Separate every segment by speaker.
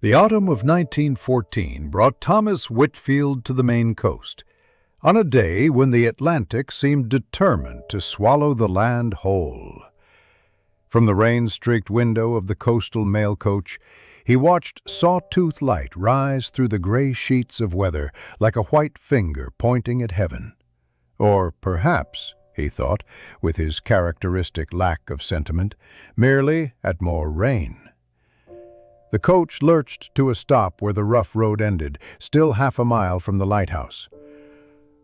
Speaker 1: The autumn of 1914 brought Thomas Whitfield to the Maine coast, on a day when the Atlantic seemed determined to swallow the land whole. From the rain-streaked window of the coastal mail coach, he watched sawtooth light rise through the gray sheets of weather like a white finger pointing at heaven. Or perhaps, he thought, with his characteristic lack of sentiment, merely at more rain. The coach lurched to a stop where the rough road ended, still half a mile from the lighthouse.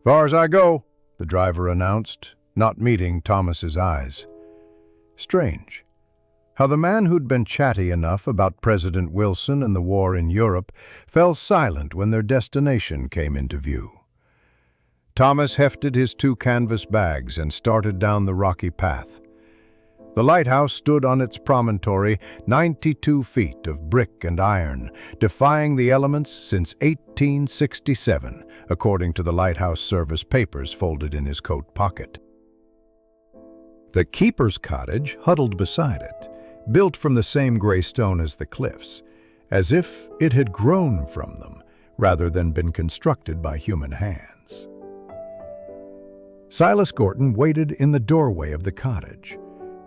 Speaker 1: "Far as I go," the driver announced, not meeting Thomas's eyes. Strange. How the man who'd been chatty enough about President Wilson and the war in Europe fell silent when their destination came into view. Thomas hefted his 2 canvas bags and started down the rocky path. The lighthouse stood on its promontory, 92 feet of brick and iron, defying the elements since 1867, according to the lighthouse service papers folded in his coat pocket. The keeper's cottage huddled beside it, built from the same gray stone as the cliffs, as if it had grown from them, rather than been constructed by human hands. Silas Gorton waited in the doorway of the cottage,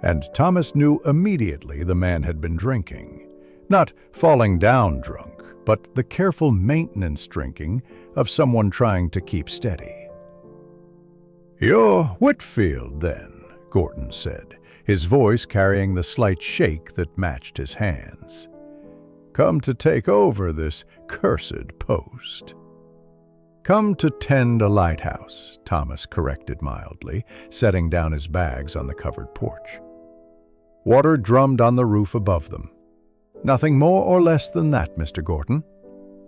Speaker 1: and Thomas knew immediately the man had been drinking. Not falling down drunk, but the careful maintenance drinking of someone trying to keep steady. "You're Whitfield, then," Gorton said, his voice carrying the slight shake that matched his hands. "Come to take over this cursed post." "Come to tend a lighthouse," Thomas corrected mildly, setting down his bags on the covered porch. Water drummed on the roof above them. "Nothing more or less than that, Mr. Gorton."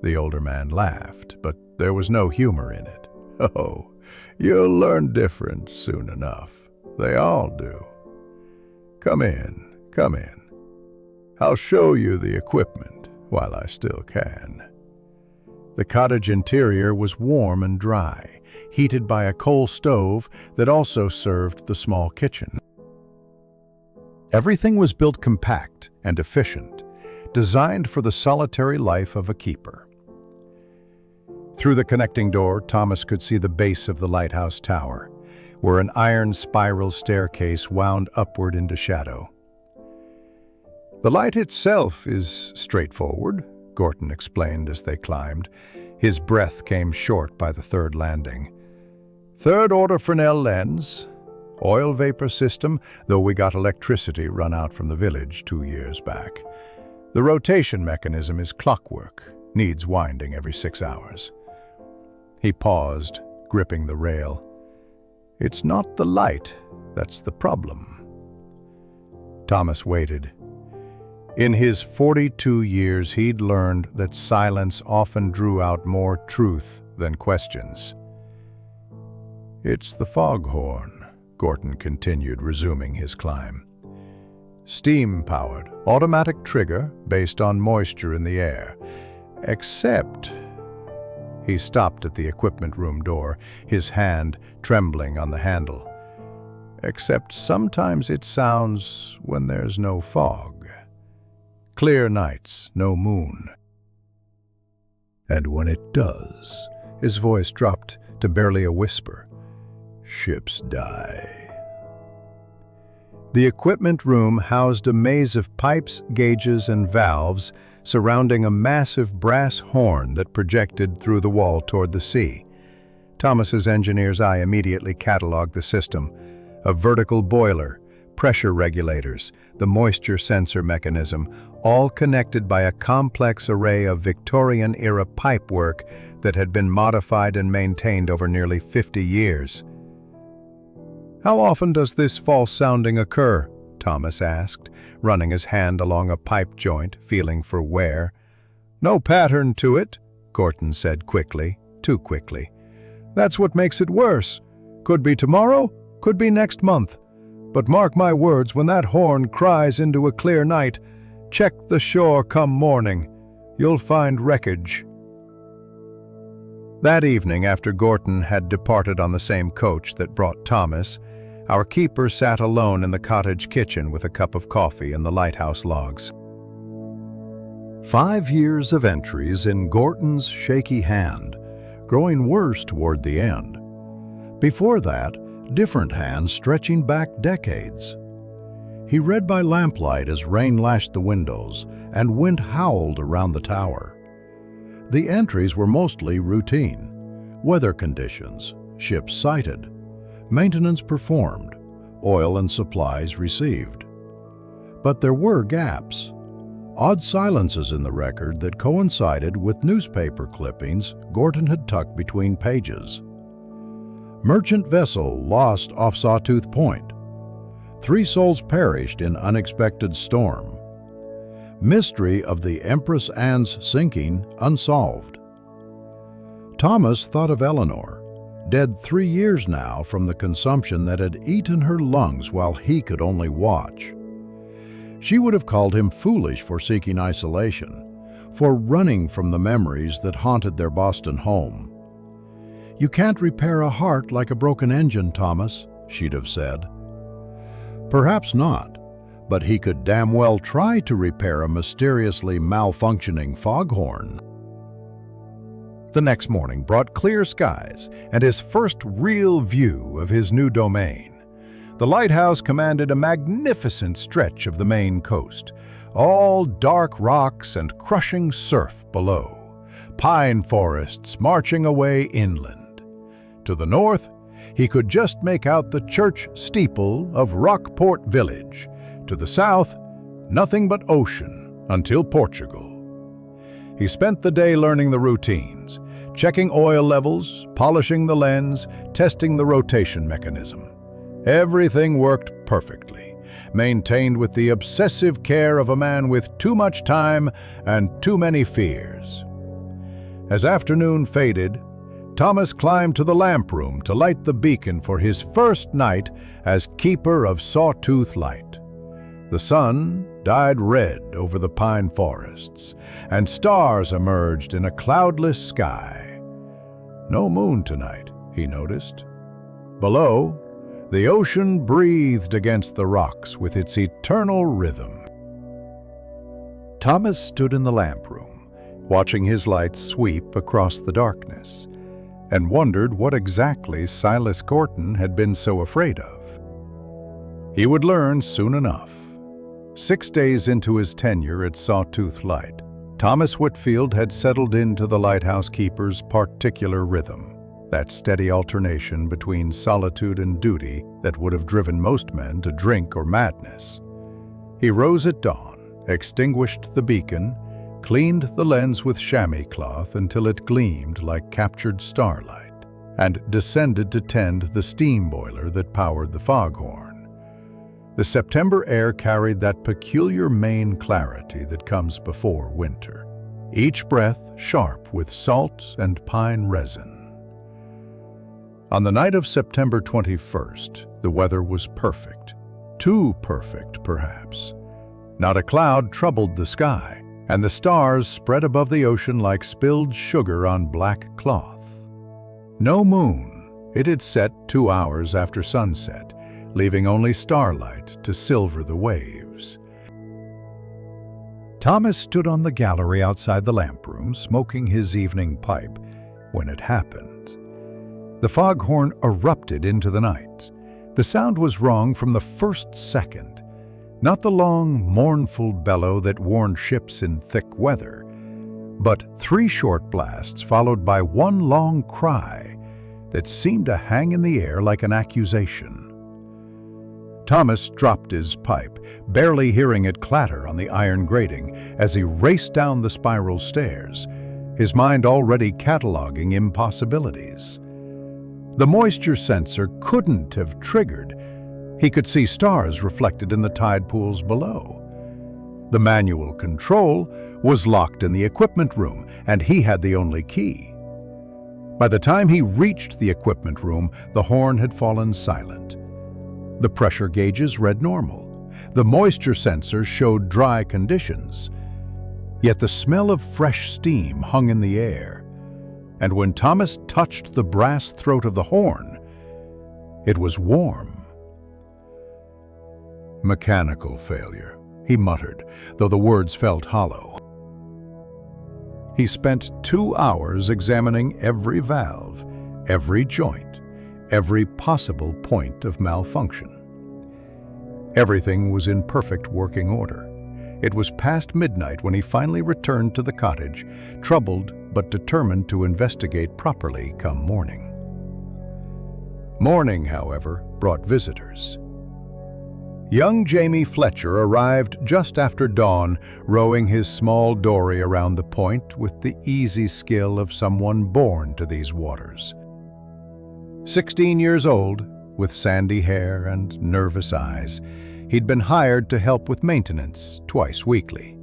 Speaker 1: The older man laughed, but there was no humor in it. "Oh, you'll learn different soon enough. They all do. Come in, come in. I'll show you the equipment while I still can." The cottage interior was warm and dry, heated by a coal stove that also served the small kitchen. Everything was built compact and efficient, designed for the solitary life of a keeper. Through the connecting door, Thomas could see the base of the lighthouse tower, where an iron spiral staircase wound upward into shadow. "The light itself is straightforward," Gorton explained as they climbed. His breath came short by the third landing. "Third-order Fresnel lens. Oil vapor system, though we got electricity run out from the village 2 years back. The rotation mechanism is clockwork, needs winding every 6 hours." He paused, gripping the rail. "It's not the light that's the problem." Thomas waited. In his 42 years, he'd learned that silence often drew out more truth than questions. "It's the foghorn," Gorton continued, resuming his climb. "Steam-powered, automatic trigger based on moisture in the air. Except..." He stopped at the equipment room door, his hand trembling on the handle. "Except sometimes it sounds when there's no fog. Clear nights, no moon. And when it does," his voice dropped to barely a whisper, "ships die." The equipment room housed a maze of pipes, gauges, and valves surrounding a massive brass horn that projected through the wall toward the sea. Thomas's engineer's eye immediately cataloged the system: a vertical boiler, pressure regulators, the moisture sensor mechanism, all connected by a complex array of Victorian-era pipework that had been modified and maintained over nearly 50 years. "How often does this false sounding occur?" Thomas asked, running his hand along a pipe joint, feeling for wear. "No pattern to it," Gorton said quickly, too quickly. "That's what makes it worse. Could be tomorrow, could be next month. But mark my words, when that horn cries into a clear night, check the shore come morning. You'll find wreckage." That evening, after Gorton had departed on the same coach that brought Thomas, our keeper sat alone in the cottage kitchen with a cup of coffee and the lighthouse logs. 5 years of entries in Gorton's shaky hand, growing worse toward the end. Before that, different hands stretching back decades. He read by lamplight as rain lashed the windows and wind howled around the tower. The entries were mostly routine. Weather conditions, ships sighted, maintenance performed, oil and supplies received. But there were gaps, odd silences in the record that coincided with newspaper clippings Gorton had tucked between pages. Merchant vessel lost off Sawtooth Point. 3 souls perished in unexpected storm. Mystery of the Empress Anne's sinking unsolved. Thomas thought of Eleanor, dead 3 years now from the consumption that had eaten her lungs while he could only watch. She would have called him foolish for seeking isolation, for running from the memories that haunted their Boston home. "You can't repair a heart like a broken engine, Thomas," she'd have said. Perhaps not, but he could damn well try to repair a mysteriously malfunctioning foghorn. The next morning brought clear skies and his first real view of his new domain. The lighthouse commanded a magnificent stretch of the Maine coast, all dark rocks and crushing surf below, pine forests marching away inland. To the north, he could just make out the church steeple of Rockport Village. To the south, nothing but ocean until Portugal. He spent the day learning the routines, checking oil levels, polishing the lens, testing the rotation mechanism. Everything worked perfectly, maintained with the obsessive care of a man with too much time and too many fears. As afternoon faded, Thomas climbed to the lamp room to light the beacon for his first night as keeper of Sawtooth Light. The sun dyed red over the pine forests, and stars emerged in a cloudless sky. No moon tonight, he noticed. Below, the ocean breathed against the rocks with its eternal rhythm. Thomas stood in the lamp room, watching his light sweep across the darkness, and wondered what exactly Silas Gorton had been so afraid of. He would learn soon enough. 6 days into his tenure at Sawtooth Light, Thomas Whitfield had settled into the lighthouse keeper's particular rhythm, that steady alternation between solitude and duty that would have driven most men to drink or madness. He rose at dawn, extinguished the beacon, cleaned the lens with chamois cloth until it gleamed like captured starlight, and descended to tend the steam boiler that powered the foghorn. The September air carried that peculiar Maine clarity that comes before winter, each breath sharp with salt and pine resin. On the night of September 21st, the weather was perfect. Too perfect, perhaps. Not a cloud troubled the sky, and the stars spread above the ocean like spilled sugar on black cloth. No moon. It had set 2 hours after sunset, leaving only starlight to silver the waves. Thomas stood on the gallery outside the lamp room, smoking his evening pipe, when it happened. The foghorn erupted into the night. The sound was wrong from the first second. Not the long, mournful bellow that warned ships in thick weather, but 3 short blasts followed by one long cry that seemed to hang in the air like an accusation. Thomas dropped his pipe, barely hearing it clatter on the iron grating as he raced down the spiral stairs, his mind already cataloging impossibilities. The moisture sensor couldn't have triggered. He could see stars reflected in the tide pools below. The manual control was locked in the equipment room, and he had the only key. By the time he reached the equipment room, the horn had fallen silent. The pressure gauges read normal. The moisture sensor showed dry conditions. Yet the smell of fresh steam hung in the air. And when Thomas touched the brass throat of the horn, it was warm. Mechanical failure, he muttered, though the words felt hollow. He spent 2 hours examining every valve, every joint, every possible point of malfunction. Everything was in perfect working order. It was past midnight when he finally returned to the cottage, troubled but determined to investigate properly come morning. Morning, however, brought visitors. Young Jamie Fletcher arrived just after dawn, rowing his small dory around the point with the easy skill of someone born to these waters. 16 years old, with sandy hair and nervous eyes, he'd been hired to help with maintenance twice weekly.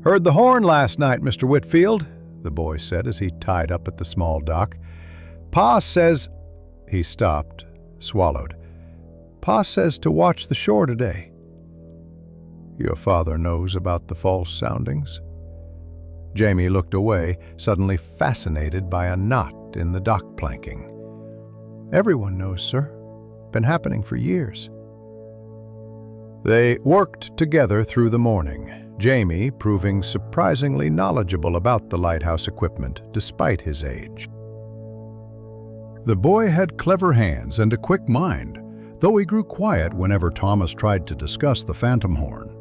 Speaker 1: "Heard the horn last night, Mr. Whitfield," the boy said as he tied up at the small dock. "Pa says—" He stopped, swallowed. "Pa says to watch the shore today." "Your father knows about the false soundings?" Jamie looked away, suddenly fascinated by a knot in the dock planking. "Everyone knows, sir. Been happening for years." They worked together through the morning, Jamie proving surprisingly knowledgeable about the lighthouse equipment despite his age. The boy had clever hands and a quick mind, though he grew quiet whenever Thomas tried to discuss the phantom horn.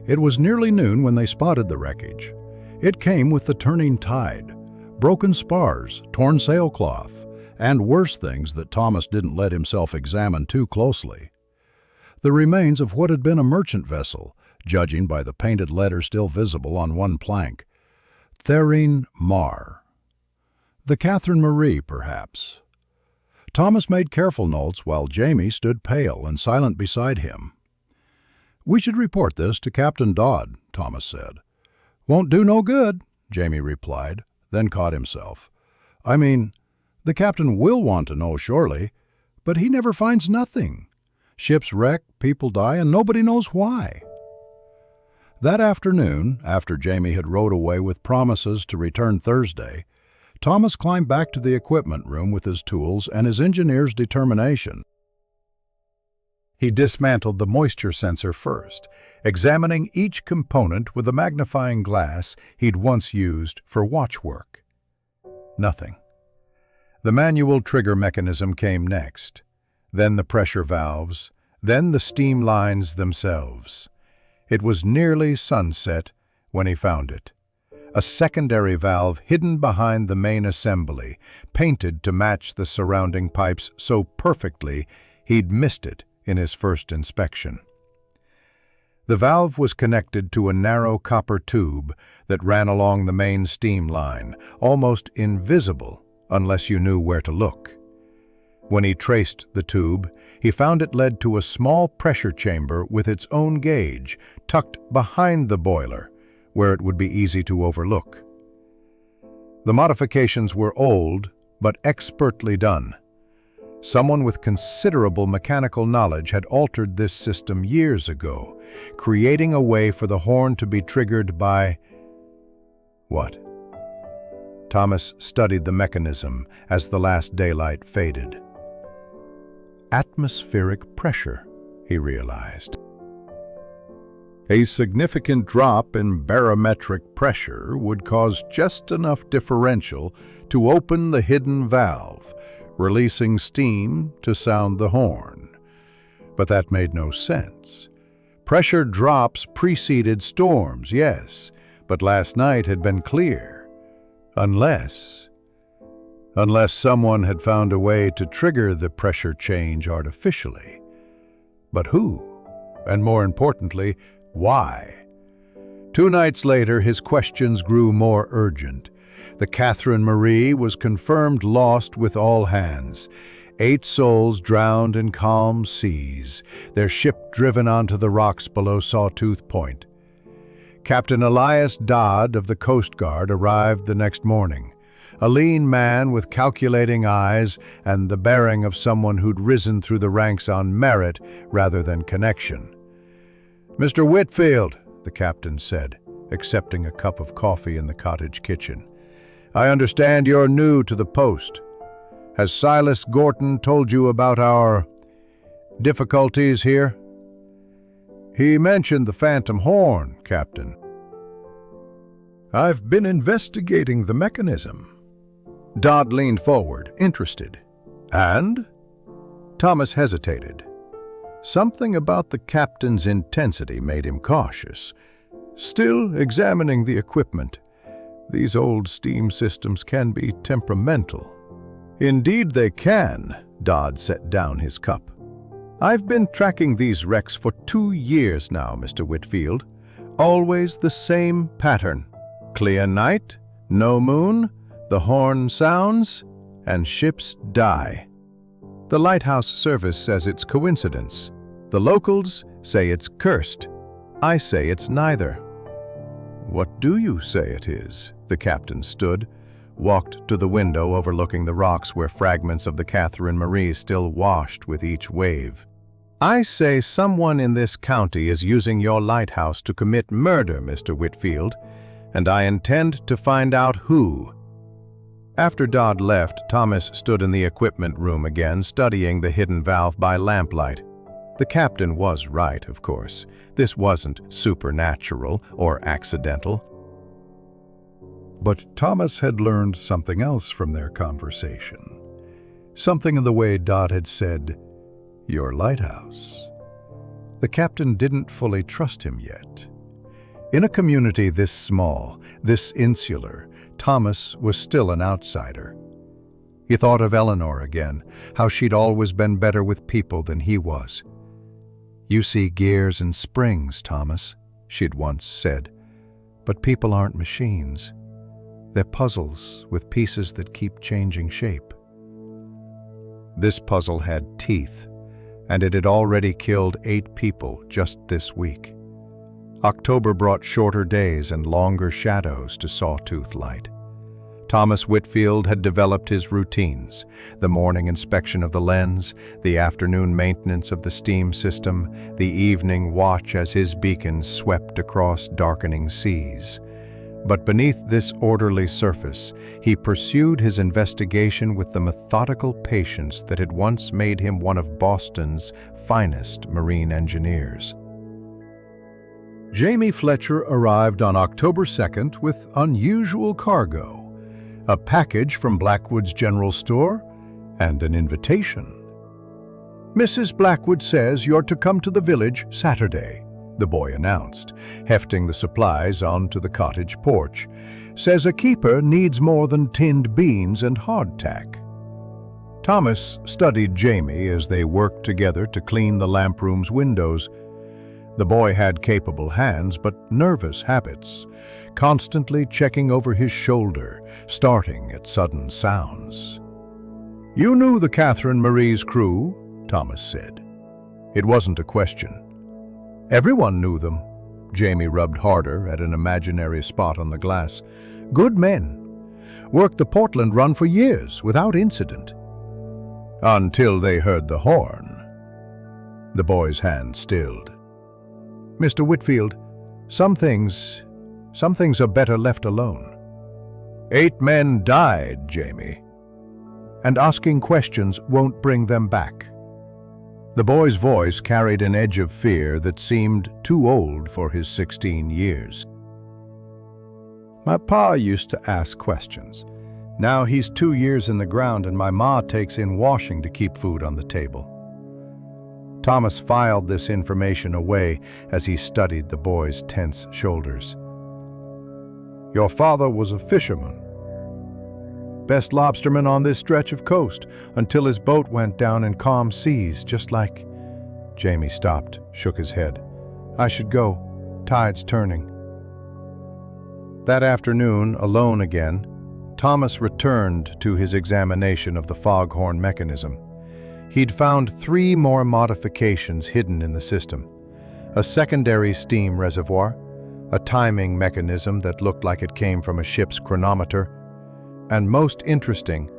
Speaker 1: It was nearly noon when they spotted the wreckage. It came with the turning tide, broken spars, torn sailcloth, and worse things that Thomas didn't let himself examine too closely. The remains of what had been a merchant vessel, judging by the painted letter still visible on one plank. Therine Mar. The Catherine Marie, perhaps. Thomas made careful notes while Jamie stood pale and silent beside him. "We should report this to Captain Dodd," Thomas said. "Won't do no good," Jamie replied, then caught himself. "I mean, the captain will want to know, surely, but he never finds nothing. Ships wreck, people die, and nobody knows why." That afternoon, after Jamie had rowed away with promises to return Thursday, Thomas climbed back to the equipment room with his tools and his engineer's determination. He dismantled the moisture sensor first, examining each component with a magnifying glass he'd once used for watchwork. Nothing. The manual trigger mechanism came next, then the pressure valves, then the steam lines themselves. It was nearly sunset when he found it. A secondary valve hidden behind the main assembly, painted to match the surrounding pipes so perfectly he'd missed it in his first inspection. The valve was connected to a narrow copper tube that ran along the main steam line, almost invisible unless you knew where to look. When he traced the tube, he found it led to a small pressure chamber with its own gauge, tucked behind the boiler, where it would be easy to overlook. The modifications were old, but expertly done. Someone with considerable mechanical knowledge had altered this system years ago, creating a way for the horn to be triggered by... what? Thomas studied the mechanism as the last daylight faded. Atmospheric pressure, he realized. A significant drop in barometric pressure would cause just enough differential to open the hidden valve, releasing steam to sound the horn. But that made no sense. Pressure drops preceded storms, yes, but last night had been clear. Unless someone had found a way to trigger the pressure change artificially. But who? And more importantly, why? 2 nights later, his questions grew more urgent. The Catherine Marie was confirmed lost with all hands. 8 souls drowned in calm seas, their ship driven onto the rocks below Sawtooth Point. Captain Elias Dodd of the Coast Guard arrived the next morning, a lean man with calculating eyes and the bearing of someone who'd risen through the ranks on merit rather than connection. "Mr. Whitfield," the captain said, accepting a cup of coffee in the cottage kitchen, "I understand you're new to the post. Has Silas Gorton told you about our difficulties here?" "He mentioned the phantom horn, Captain." I've been investigating the mechanism. Dodd leaned forward, interested. And? Thomas hesitated. Something about the captain's intensity made him cautious. Still examining the equipment. These old steam systems can be temperamental. Indeed they can, Dodd set down his cup. I've been tracking these wrecks for 2 years now, Mr. Whitfield. Always the same pattern. Clear night, no moon, the horn sounds, and ships die. The lighthouse service says it's coincidence. The locals say it's cursed. I say it's neither. What do you say it is? The captain stood, walked to the window overlooking the rocks where fragments of the Catherine Marie still washed with each wave. I say someone in this county is using your lighthouse to commit murder, Mr. Whitfield, and I intend to find out who. After Dodd left, Thomas stood in the equipment room again, studying the hidden valve by lamplight. The captain was right, of course. This wasn't supernatural or accidental. But Thomas had learned something else from their conversation. Something in the way Dodd had said, "Your lighthouse." The captain didn't fully trust him yet. In a community this small, this insular, Thomas was still an outsider. He thought of Eleanor again, how she'd always been better with people than he was. "You see gears and springs, Thomas," she'd once said, "but people aren't machines. They're puzzles with pieces that keep changing shape." This puzzle had teeth, and it had already killed 8 people just this week. October brought shorter days and longer shadows to Sawtooth Light. Thomas Whitfield had developed his routines, the morning inspection of the lens, the afternoon maintenance of the steam system, the evening watch as his beacon swept across darkening seas. But beneath this orderly surface, he pursued his investigation with the methodical patience that had once made him one of Boston's finest marine engineers. Jamie Fletcher arrived on October 2nd with unusual cargo, a package from Blackwood's General Store, and an invitation. "Mrs. Blackwood says you're to come to the village Saturday," the boy announced, hefting the supplies onto the cottage porch. "Says a keeper needs more than tinned beans and hardtack." Thomas studied Jamie as they worked together to clean the lamp room's windows. The boy had capable hands, but nervous habits, constantly checking over his shoulder, starting at sudden sounds. "You knew the Catherine Marie's crew," Thomas said. It wasn't a question. Everyone knew them. Jamie rubbed harder at an imaginary spot on the glass. "Good men. Worked the Portland run for years without incident." Until they heard the horn. The boy's hand stilled. "Mr. Whitfield, some things are better left alone." 8 men died, Jamie. And asking questions won't bring them back. The boy's voice carried an edge of fear that seemed too old for his 16 years. "My pa used to ask questions. Now he's 2 years in the ground and my ma takes in washing to keep food on the table." Thomas filed this information away as he studied the boy's tense shoulders. "Your father was a fisherman. Best lobsterman on this stretch of coast until his boat went down in calm seas, just like—" Jamie stopped, shook his head. "I should go. Tide's turning." That afternoon, alone again, Thomas returned to his examination of the foghorn mechanism. He'd found 3 more modifications hidden in the system: a secondary steam reservoir, a timing mechanism that looked like it came from a ship's chronometer, and most interesting,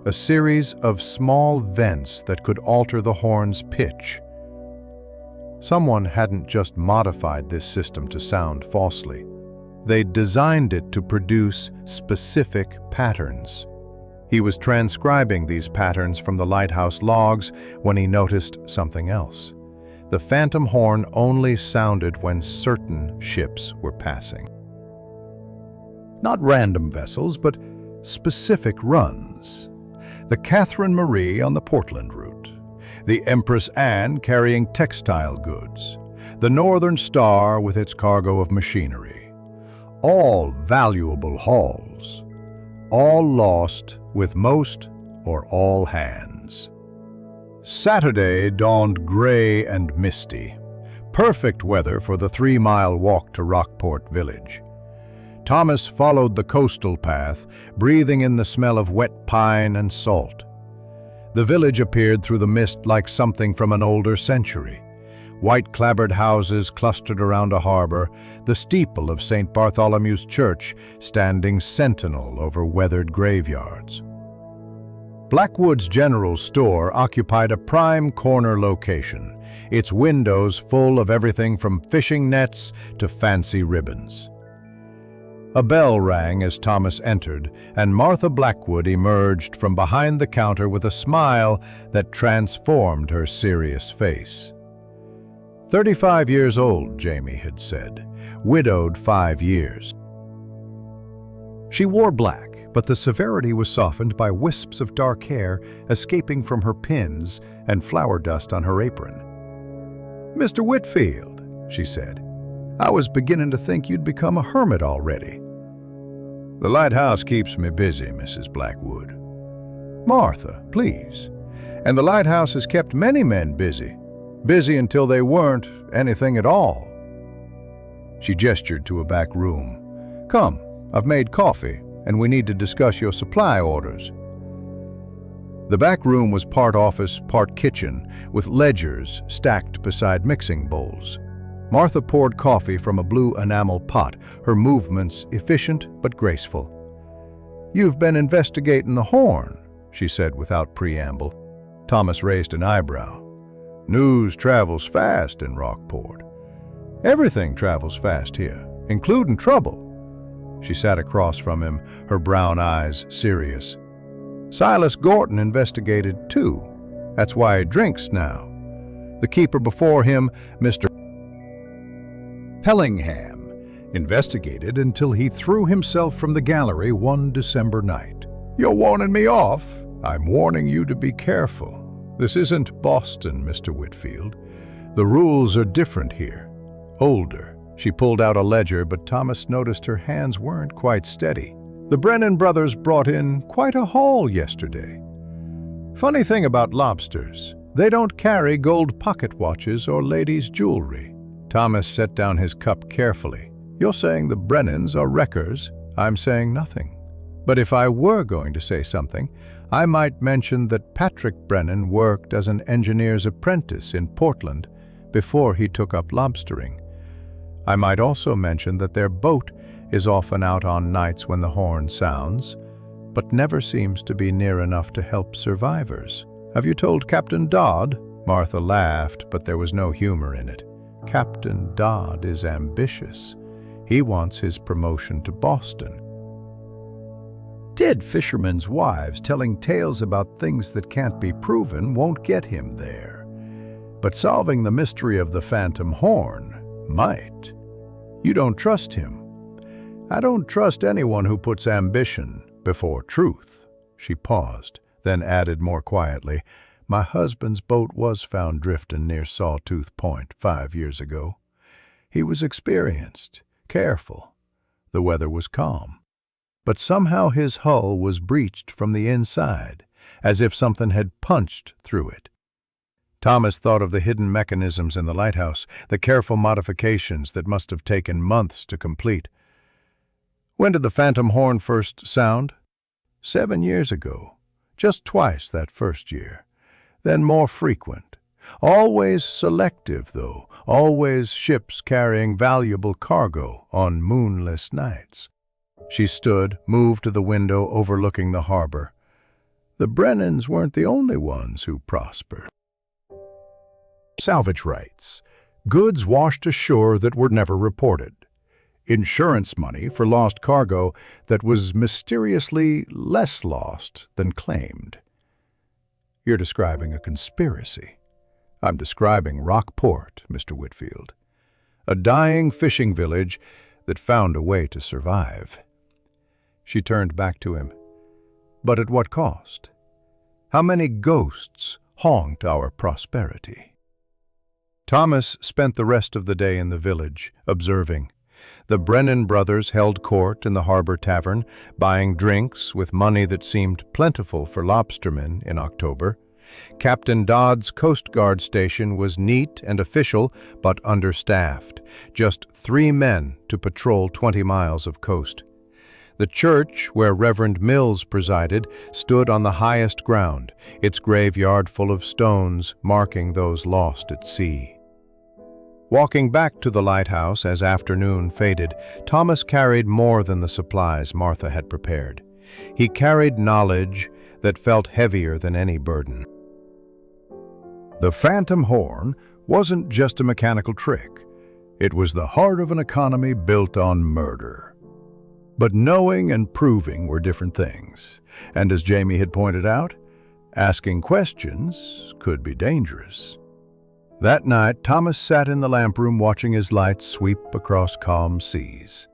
Speaker 1: a series of small vents that could alter the horn's pitch. Someone hadn't just modified this system to sound falsely. They'd designed it to produce specific patterns. He was transcribing these patterns from the lighthouse logs when he noticed something else. The phantom horn only sounded when certain ships were passing. Not random vessels, but specific runs. The Catherine Marie on the Portland route, the Empress Anne carrying textile goods, the Northern Star with its cargo of machinery. All valuable hauls, all lost with most or all hands. Saturday dawned gray and misty. Perfect weather for the 3-mile walk to Rockport Village. Thomas followed the coastal path, breathing in the smell of wet pine and salt. The village appeared through the mist like something from an older century. White clapboard houses clustered around a harbor, the steeple of St. Bartholomew's Church standing sentinel over weathered graveyards. Blackwood's General Store occupied a prime corner location, its windows full of everything from fishing nets to fancy ribbons. A bell rang as Thomas entered, and Martha Blackwood emerged from behind the counter with a smile that transformed her serious face. 35 years old, Jamie had said, widowed 5 years. She wore black, but the severity was softened by wisps of dark hair escaping from her pins and flour dust on her apron. "Mr. Whitfield," she said, "I was beginning to think you'd become a hermit already." "The lighthouse keeps me busy, Mrs. Blackwood." "Martha, please. And the lighthouse has kept many men busy. Busy until they weren't anything at all." She gestured to a back room. "Come, I've made coffee, and we need to discuss your supply orders." The back room was part office, part kitchen, with ledgers stacked beside mixing bowls. Martha poured coffee from a blue enamel pot, her movements efficient but graceful. "You've been investigating the Horn," she said without preamble. Thomas raised an eyebrow. "News travels fast in Rockport. Everything travels fast here, including trouble." She sat across from him, her brown eyes serious. "Silas Gorton investigated too. That's why he drinks now. The keeper before him, Mr. Hellingham, investigated until he threw himself from the gallery one December night. You're warning me off? I'm warning you to be careful. This isn't Boston, Mr. Whitfield. The rules are different here. Older." She pulled out a ledger, but Thomas noticed her hands weren't quite steady. "The Brennan brothers brought in quite a haul yesterday. Funny thing about lobsters, they don't carry gold pocket watches or ladies' jewelry." Thomas set down his cup carefully. "You're saying the Brennans are wreckers. I'm saying nothing. But if I were going to say something, I might mention that Patrick Brennan worked as an engineer's apprentice in Portland before he took up lobstering. I might also mention that their boat is often out on nights when the horn sounds, but never seems to be near enough to help survivors. Have you told Captain Dodd?" Martha laughed, but there was no humor in it. "Captain Dodd is ambitious. He wants his promotion to Boston. Dead fishermen's wives telling tales about things that can't be proven won't get him there. But solving the mystery of the Phantom Horn might. You don't trust him." "I don't trust anyone who puts ambition before truth." She paused, then added more quietly, "My husband's boat was found drifting near Sawtooth Point 5 years ago. He was experienced, careful. The weather was calm. But somehow his hull was breached from the inside, as if something had punched through it." Thomas thought of the hidden mechanisms in the lighthouse, the careful modifications that must have taken months to complete. "When did the Phantom Horn first sound?" 7 years ago. Just twice that first year. Then more frequent. Always selective, though. Always ships carrying valuable cargo on moonless nights." She stood, moved to the window overlooking the harbor. "The Brennans weren't the only ones who prospered." Salvage rights. Goods washed ashore that were never reported. Insurance money for lost cargo that was mysteriously less lost than claimed. You're describing a conspiracy. I'm describing Rockport, Mr. Whitfield. A dying fishing village that found a way to survive. She turned back to him. But at what cost? How many ghosts haunt our prosperity? Thomas spent the rest of the day in the village, observing. The Brennan brothers held court in the harbor tavern, buying drinks with money that seemed plentiful for lobstermen in October. Captain Dodd's Coast Guard station was neat and official, but understaffed. Just 3 men to patrol 20 miles of coast. The church, where Reverend Mills presided, stood on the highest ground, its graveyard full of stones marking those lost at sea. Walking back to the lighthouse as afternoon faded, Thomas carried more than the supplies Martha had prepared. He carried knowledge that felt heavier than any burden. The phantom horn wasn't just a mechanical trick. It was the heart of an economy built on murder. But knowing and proving were different things. And as Jamie had pointed out, asking questions could be dangerous. That night, Thomas sat in the lamp room watching his lights sweep across calm seas.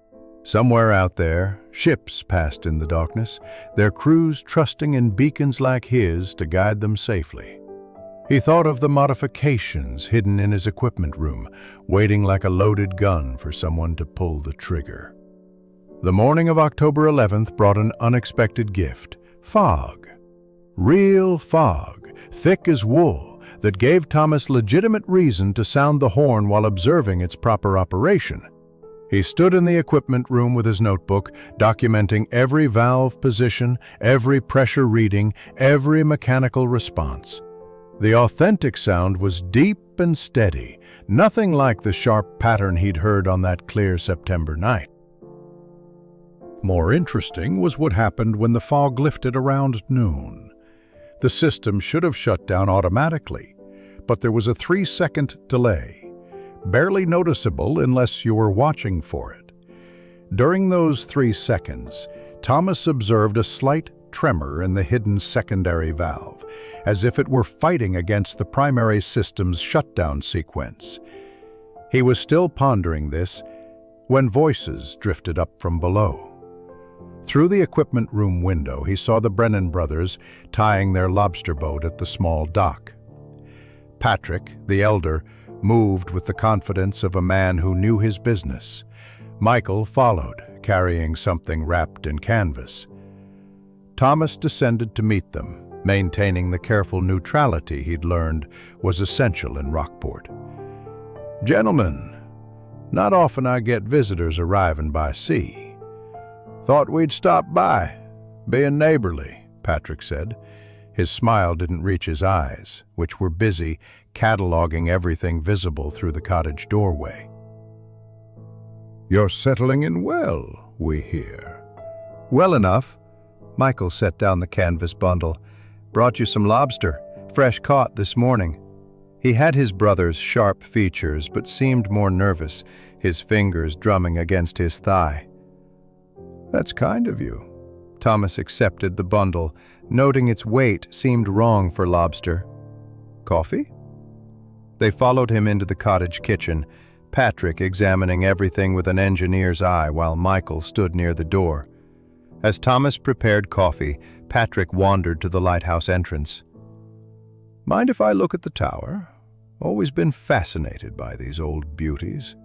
Speaker 1: Somewhere out there, ships passed in the darkness, their crews trusting in beacons like his to guide them safely. He thought of the modifications hidden in his equipment room, waiting like a loaded gun for someone to pull the trigger. The morning of October 11th brought an unexpected gift: fog. Real fog, thick as wool, that gave Thomas legitimate reason to sound the horn while observing its proper operation. He stood in the equipment room with his notebook, documenting every valve position, every pressure reading, every mechanical response. The authentic sound was deep and steady, nothing like the sharp pattern he'd heard on that clear September night. More interesting was what happened when the fog lifted around noon. The system should have shut down automatically, but there was a 3-second delay, barely noticeable unless you were watching for it. During those 3 seconds, Thomas observed a slight tremor in the hidden secondary valve, as if it were fighting against the primary system's shutdown sequence. He was still pondering this when voices drifted up from below. Through the equipment room window, he saw the Brennan brothers tying their lobster boat at the small dock. Patrick, the elder, moved with the confidence of a man who knew his business. Michael followed, carrying something wrapped in canvas. Thomas descended to meet them, maintaining the careful neutrality he'd learned was essential in Rockport. "Gentlemen, not often I get visitors arriving by sea. Thought we'd stop by, being neighborly," Patrick said. His smile didn't reach his eyes, which were busy cataloging everything visible through the cottage doorway. "You're settling in well, we hear." "Well enough." Michael set down the canvas bundle. "Brought you some lobster, fresh caught this morning." He had his brother's sharp features, but seemed more nervous, his fingers drumming against his thigh. "That's kind of you." Thomas accepted the bundle, noting its weight seemed wrong for lobster. "Coffee?" They followed him into the cottage kitchen, Patrick examining everything with an engineer's eye while Michael stood near the door. As Thomas prepared coffee, Patrick wandered to the lighthouse entrance. "Mind if I look at the tower? Always been fascinated by these old beauties."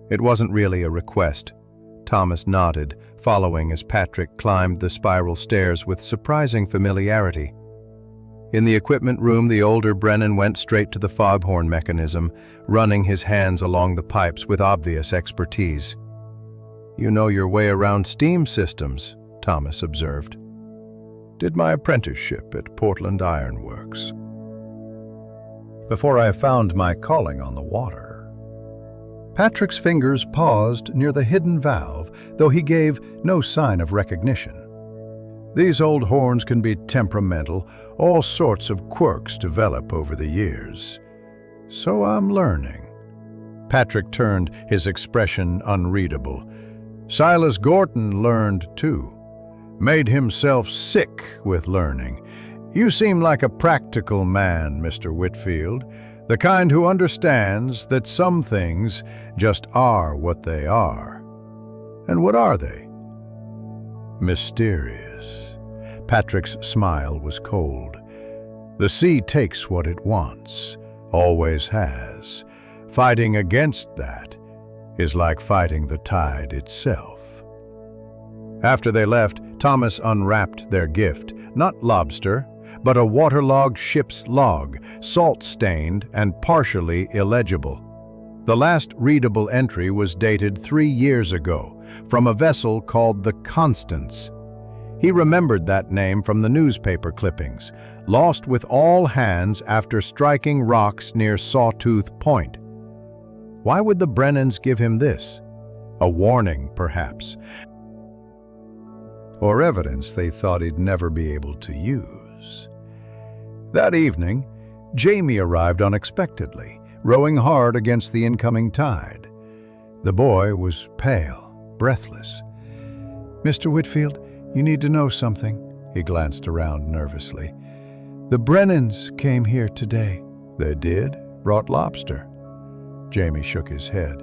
Speaker 1: It wasn't really a request. Thomas nodded, following as Patrick climbed the spiral stairs with surprising familiarity. In the equipment room, the older Brennan went straight to the foghorn mechanism, running his hands along the pipes with obvious expertise. "You know your way around steam systems," Thomas observed. "Did my apprenticeship at Portland Iron Works before I found my calling on the water." Patrick's fingers paused near the hidden valve, though he gave no sign of recognition. "These old horns can be temperamental. All sorts of quirks develop over the years. So I'm learning." Patrick turned, his expression unreadable. "Silas Gorton learned too. Made himself sick with learning. You seem like a practical man, Mr. Whitfield. The kind who understands that some things just are what they are." "And what are they?" Mysterious. Patrick's smile was cold. The sea takes what it wants, always has. Fighting against that is like fighting the tide itself. After they left, Thomas unwrapped their gift, not lobster, but a waterlogged ship's log, salt-stained and partially illegible. The last readable entry was dated 3 years ago, from a vessel called the Constance. He remembered that name from the newspaper clippings, lost with all hands after striking rocks near Sawtooth Point. Why would the Brennans give him this? A warning, perhaps. Or evidence they thought he'd never be able to use. That evening, Jamie arrived unexpectedly, rowing hard against the incoming tide. The boy was pale, breathless. "Mr. Whitfield, you need to know something." He glanced around nervously. "The Brennans came here today." "They did? Brought lobster?" Jamie shook his head.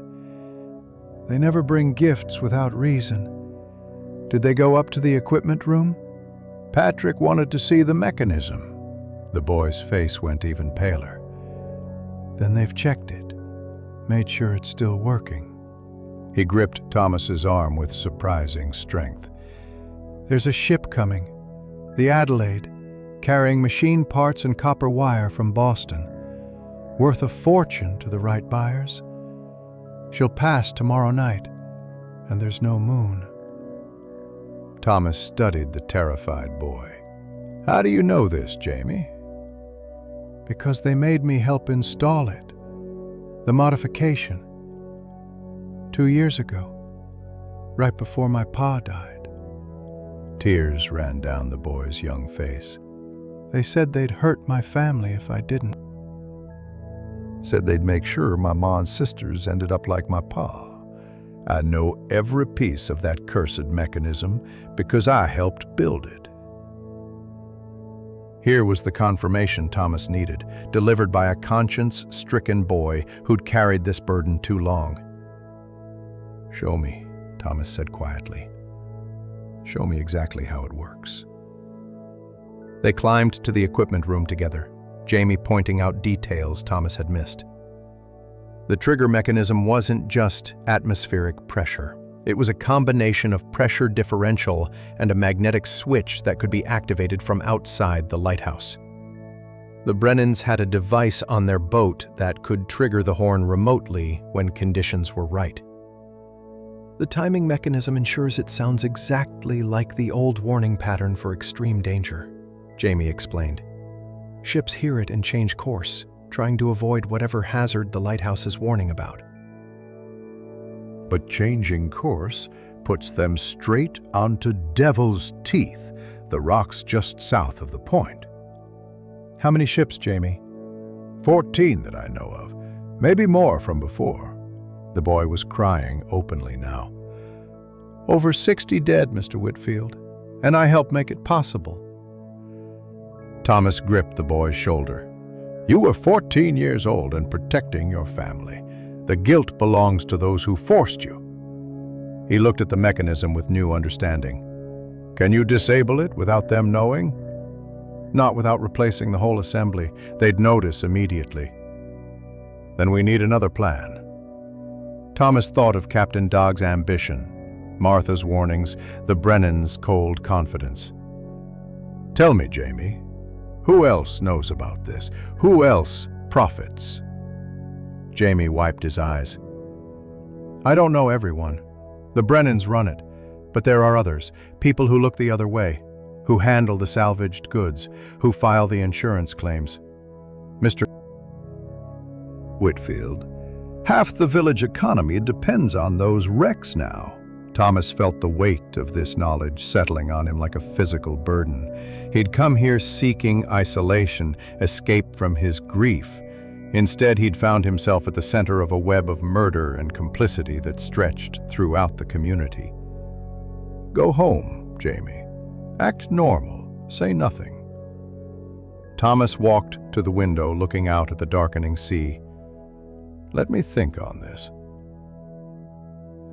Speaker 1: "They never bring gifts without reason. Did they go up to the equipment room?" "Patrick wanted to see the mechanism." The boy's face went even paler. "Then they've checked it, made sure it's still working." He gripped Thomas's arm with surprising strength. "There's a ship coming, the Adelaide, carrying machine parts and copper wire from Boston, worth a fortune to the right buyers. She'll pass tomorrow night, and there's no moon." Thomas studied the terrified boy. "How do you know this, Jamie?" "Because they made me help install it. The modification. 2 years ago, right before my pa died." Tears ran down the boy's young face. "They said they'd hurt my family if I didn't. Said they'd make sure my ma and sisters ended up like my pa. I know every piece of that cursed mechanism because I helped build it." Here was the confirmation Thomas needed, delivered by a conscience-stricken boy who'd carried this burden too long. "Show me," Thomas said quietly. "Show me exactly how it works." They climbed to the equipment room together, Jamie pointing out details Thomas had missed. The trigger mechanism wasn't just atmospheric pressure. It was a combination of pressure differential and a magnetic switch that could be activated from outside the lighthouse. The Brennans had a device on their boat that could trigger the horn remotely when conditions were right. "The timing mechanism ensures it sounds exactly like the old warning pattern for extreme danger," Jamie explained. "Ships hear it and change course, trying to avoid whatever hazard the lighthouse is warning about." "But changing course puts them straight onto Devil's Teeth, the rocks just south of the point." "How many ships, Jamie?" 14 that I know of, maybe more from before." The boy was crying openly now. "Over 60 dead, Mr. Whitfield, and I helped make it possible." Thomas gripped the boy's shoulder. "You were 14 years old and protecting your family. The guilt belongs to those who forced you." He looked at the mechanism with new understanding. "Can you disable it without them knowing?" "Not without replacing the whole assembly. They'd notice immediately." "Then we need another plan." Thomas thought of Captain Dogg's ambition, Martha's warnings, the Brennans' cold confidence. "Tell me, Jamie, who else knows about this? Who else profits?" Jamie wiped his eyes. "I don't know everyone. The Brennans run it, but there are others, people who look the other way, who handle the salvaged goods, who file the insurance claims. Mr. Whitfield, half the village economy depends on those wrecks now." Thomas felt the weight of this knowledge settling on him like a physical burden. He'd come here seeking isolation, escape from his grief. Instead, he'd found himself at the center of a web of murder and complicity that stretched throughout the community. "Go home, Jamie. Act normal. Say nothing." Thomas walked to the window, looking out at the darkening sea. "Let me think on this."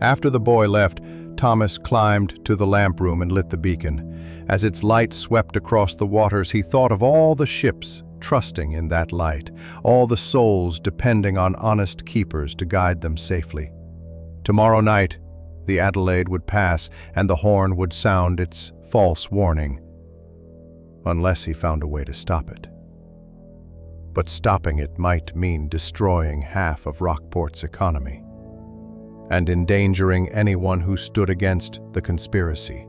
Speaker 1: After the boy left, Thomas climbed to the lamp room and lit the beacon. As its light swept across the waters, he thought of all the ships trusting in that light, all the souls depending on honest keepers to guide them safely. Tomorrow night, the Adelaide would pass and the horn would sound its false warning, unless he found a way to stop it. But stopping it might mean destroying half of Rockport's economy and endangering anyone who stood against the conspiracy,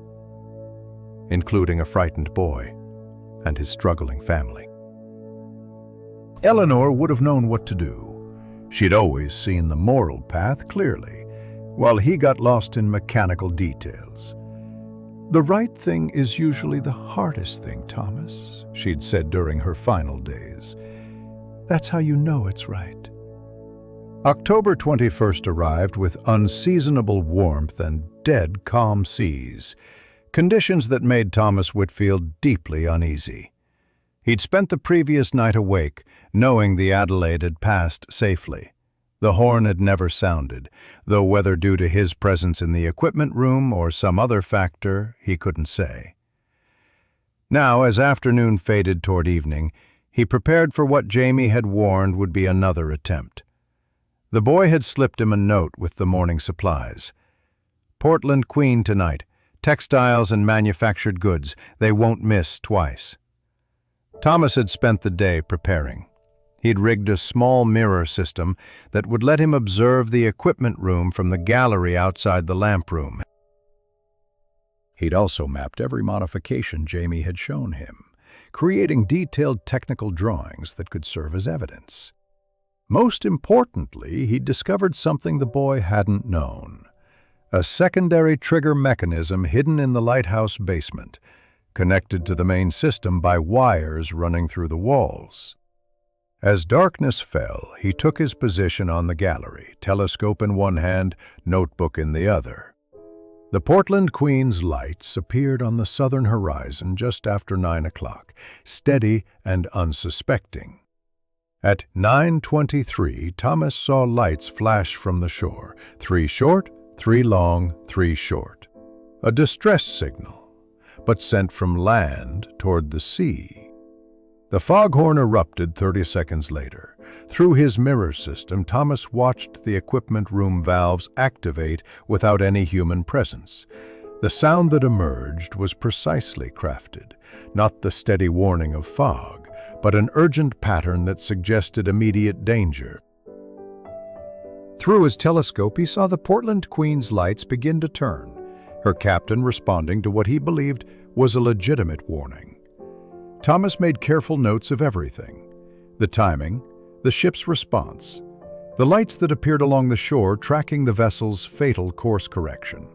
Speaker 1: including a frightened boy and his struggling family. Eleanor would have known what to do. She'd always seen the moral path clearly, while he got lost in mechanical details. "The right thing is usually the hardest thing, Thomas," she'd said during her final days. "That's how you know it's right." October 21st arrived with unseasonable warmth and dead calm seas, conditions that made Thomas Whitfield deeply uneasy. He'd spent the previous night awake, knowing the Adelaide had passed safely. The horn had never sounded, though whether due to his presence in the equipment room or some other factor, he couldn't say. Now, as afternoon faded toward evening, he prepared for what Jamie had warned would be another attempt. The boy had slipped him a note with the morning supplies. "Portland Queen tonight. Textiles and manufactured goods. They won't miss twice." Thomas had spent the day preparing. He'd rigged a small mirror system that would let him observe the equipment room from the gallery outside the lamp room. He'd also mapped every modification Jamie had shown him, creating detailed technical drawings that could serve as evidence. Most importantly, he'd discovered something the boy hadn't known: a secondary trigger mechanism hidden in the lighthouse basement, connected to the main system by wires running through the walls. As darkness fell, he took his position on the gallery, telescope in one hand, notebook in the other. The Portland Queen's lights appeared on the southern horizon just after 9 o'clock, steady and unsuspecting. At 9:23, Thomas saw lights flash from the shore, 3 short, 3 long, 3 short. A distress signal, but sent from land toward the sea. The foghorn erupted 30 seconds later. Through his mirror system, Thomas watched the equipment room valves activate without any human presence. The sound that emerged was precisely crafted, not the steady warning of fog, but an urgent pattern that suggested immediate danger. Through his telescope, he saw the Portland Queen's lights begin to turn, her captain responding to what he believed was a legitimate warning. Thomas made careful notes of everything: the timing, the ship's response, the lights that appeared along the shore tracking the vessel's fatal course correction.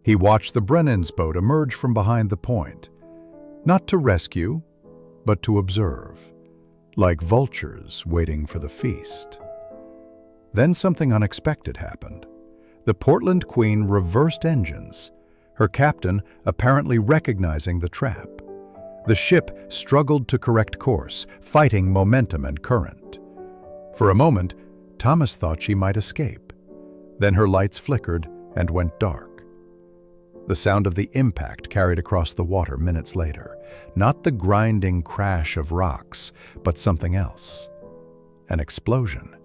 Speaker 1: He watched the Brennan's boat emerge from behind the point, not to rescue, but to observe, like vultures waiting for the feast. Then something unexpected happened. The Portland Queen reversed engines, her captain apparently recognizing the trap. The ship struggled to correct course, fighting momentum and current. For a moment, Thomas thought she might escape. Then her lights flickered and went dark. The sound of the impact carried across the water minutes later, not the grinding crash of rocks, but something else. An explosion.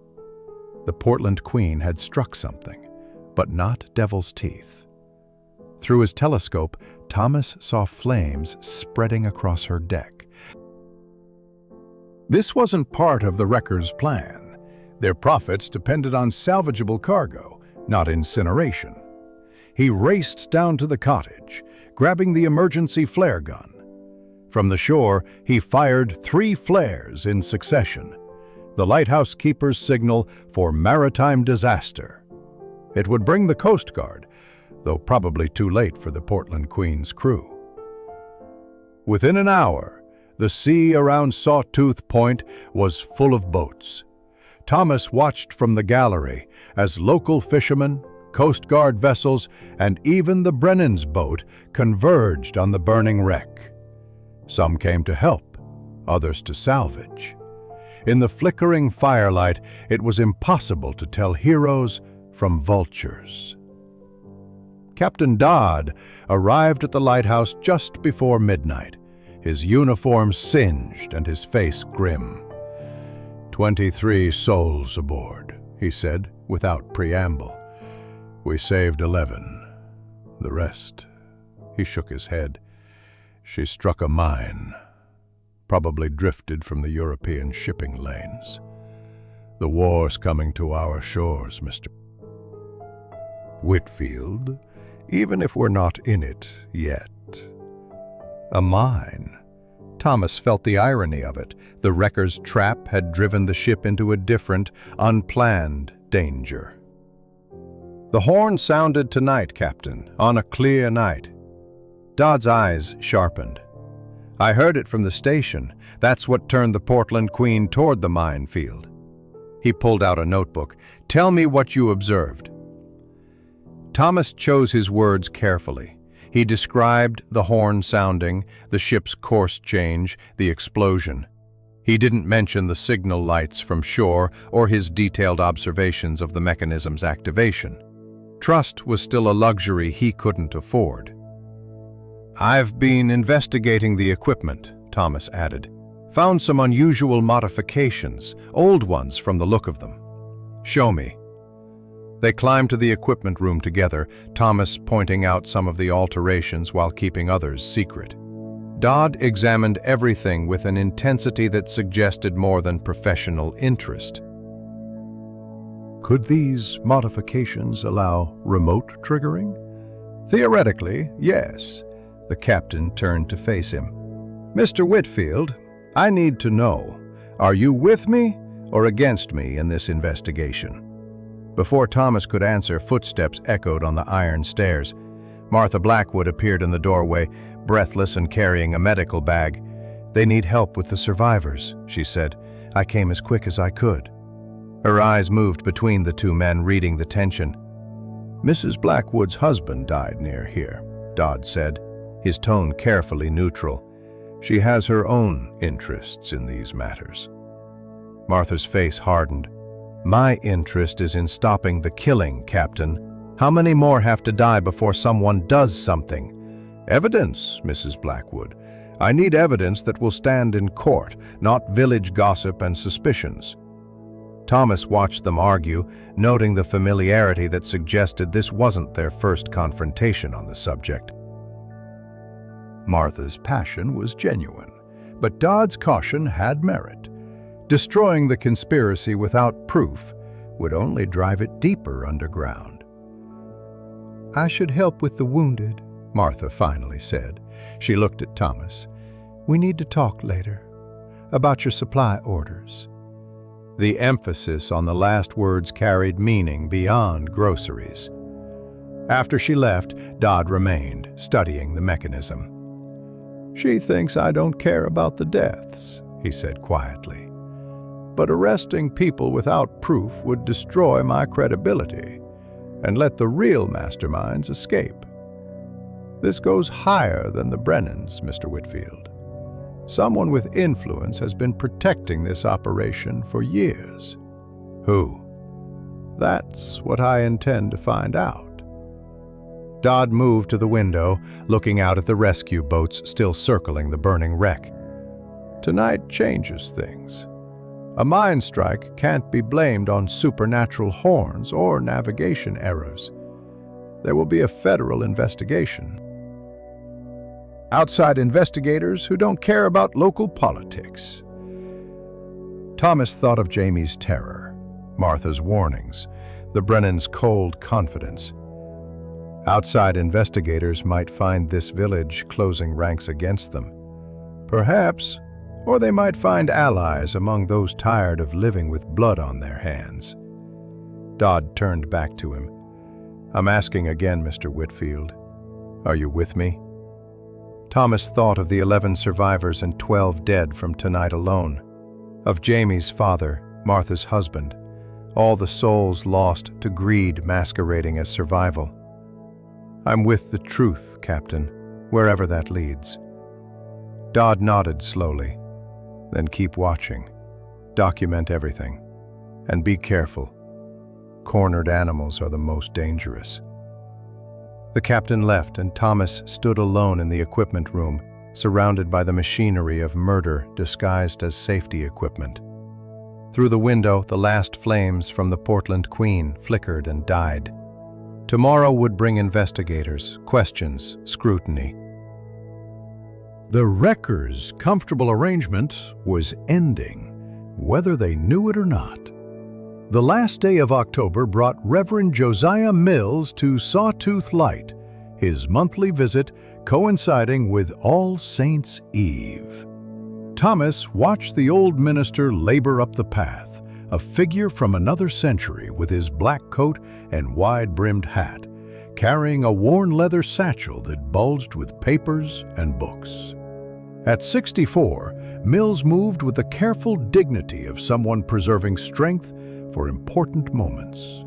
Speaker 1: The Portland Queen had struck something, but not devil's teeth. Through his telescope, Thomas saw flames spreading across her deck. This wasn't part of the wreckers' plan. Their profits depended on salvageable cargo, not incineration. He raced down to the cottage, grabbing the emergency flare gun. From the shore, he fired 3 flares in succession, the lighthouse keeper's signal for maritime disaster. It would bring the Coast Guard, though probably too late for the Portland Queen's crew. Within an hour, the sea around Sawtooth Point was full of boats. Thomas watched from the gallery as local fishermen, Coast Guard vessels, and even the Brennan's boat converged on the burning wreck. Some came to help, others to salvage. In the flickering firelight, it was impossible to tell heroes from vultures. Captain Dodd arrived at the lighthouse just before midnight, his uniform singed and his face grim. 23 souls aboard, he said, without preamble. We saved 11. The rest, he shook his head. She struck a mine, probably drifted from the European shipping lanes. The war's coming to our shores, Mr. Whitfield, even if we're not in it yet. A mine. Thomas felt the irony of it. The wrecker's trap had driven the ship into a different, unplanned danger. The horn sounded tonight, Captain, on a clear night. Dodd's eyes sharpened. I heard it from the station. That's what turned the Portland Queen toward the minefield. He pulled out a notebook. Tell me what you observed. Thomas chose his words carefully. He described the horn sounding, the ship's course change, the explosion. He didn't mention the signal lights from shore or his detailed observations of the mechanism's activation. Trust was still a luxury he couldn't afford. I've been investigating the equipment, Thomas added. Found some unusual modifications, old ones from the look of them. Show me. They climbed to the equipment room together, Thomas pointing out some of the alterations while keeping others secret. Dodd examined everything with an intensity that suggested more than professional interest. Could these modifications allow remote triggering? Theoretically, yes. The captain turned to face him. Mr. Whitfield, I need to know, are you with me or against me in this investigation? Before Thomas could answer, footsteps echoed on the iron stairs. Martha Blackwood appeared in the doorway, breathless and carrying a medical bag. They need help with the survivors, she said. I came as quick as I could. Her eyes moved between the two men, reading the tension. Mrs. Blackwood's husband died near here, Dodd said, his tone carefully neutral. She has her own interests in these matters. Martha's face hardened. My interest is in stopping the killing, Captain. How many more have to die before someone does something? Evidence, Mrs. Blackwood. I need evidence that will stand in court, not village gossip and suspicions. Thomas watched them argue, noting the familiarity that suggested this wasn't their first confrontation on the subject. Martha's passion was genuine, but Dodd's caution had merit. Destroying the conspiracy without proof would only drive it deeper underground. I should help with the wounded, Martha finally said. She looked at Thomas. We need to talk later about your supply orders. The emphasis on the last words carried meaning beyond groceries. After she left, Dodd remained, studying the mechanism. She thinks I don't care about the deaths, he said quietly. But arresting people without proof would destroy my credibility and let the real masterminds escape. This goes higher than the Brennans, Mr. Whitfield. Someone with influence has been protecting this operation for years. Who? That's what I intend to find out. Dodd moved to the window, looking out at the rescue boats still circling the burning wreck. Tonight changes things. A mine strike can't be blamed on supernatural horns or navigation errors. There will be a federal investigation. Outside investigators who don't care about local politics. Thomas thought of Jamie's terror, Martha's warnings, the Brennans' cold confidence. Outside investigators might find this village closing ranks against them. Perhaps, or they might find allies among those tired of living with blood on their hands. Dodd turned back to him. I'm asking again, Mr. Whitfield. Are you with me? Thomas thought of the 11 survivors and 12 dead from tonight alone. Of Jamie's father, Martha's husband. All the souls lost to greed masquerading as survival. I'm with the truth, Captain, wherever that leads. Dodd nodded slowly. Then keep watching. Document everything. And be careful. Cornered animals are the most dangerous. The captain left, and Thomas stood alone in the equipment room, surrounded by the machinery of murder disguised as safety equipment. Through the window, the last flames from the Portland Queen flickered and died. Tomorrow would bring investigators, questions, scrutiny.
Speaker 2: The wreckers' comfortable arrangement was ending, whether they knew it or not. The last day of October brought Reverend Josiah Mills to Sawtooth Light, his monthly visit coinciding with All Saints' Eve. Thomas watched the old minister labor up the path, a figure from another century with his black coat and wide-brimmed hat, carrying a worn leather satchel that bulged with papers and books. At 64, Mills moved with the careful dignity of someone preserving strength for important moments.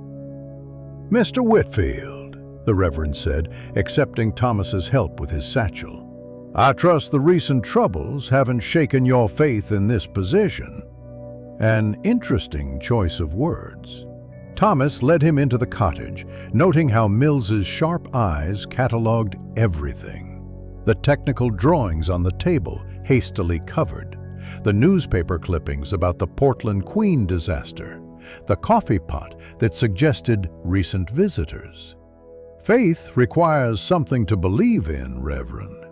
Speaker 2: "Mr. Whitfield," the Reverend said, accepting Thomas's help with his satchel, "I trust the recent troubles haven't shaken your faith in this position." An interesting choice of words. Thomas led him into the cottage, noting how Mills's sharp eyes catalogued everything. The technical drawings on the table, hastily covered, the newspaper clippings about the Portland Queen disaster, the coffee pot that suggested recent visitors. "Faith requires something to believe in, Reverend."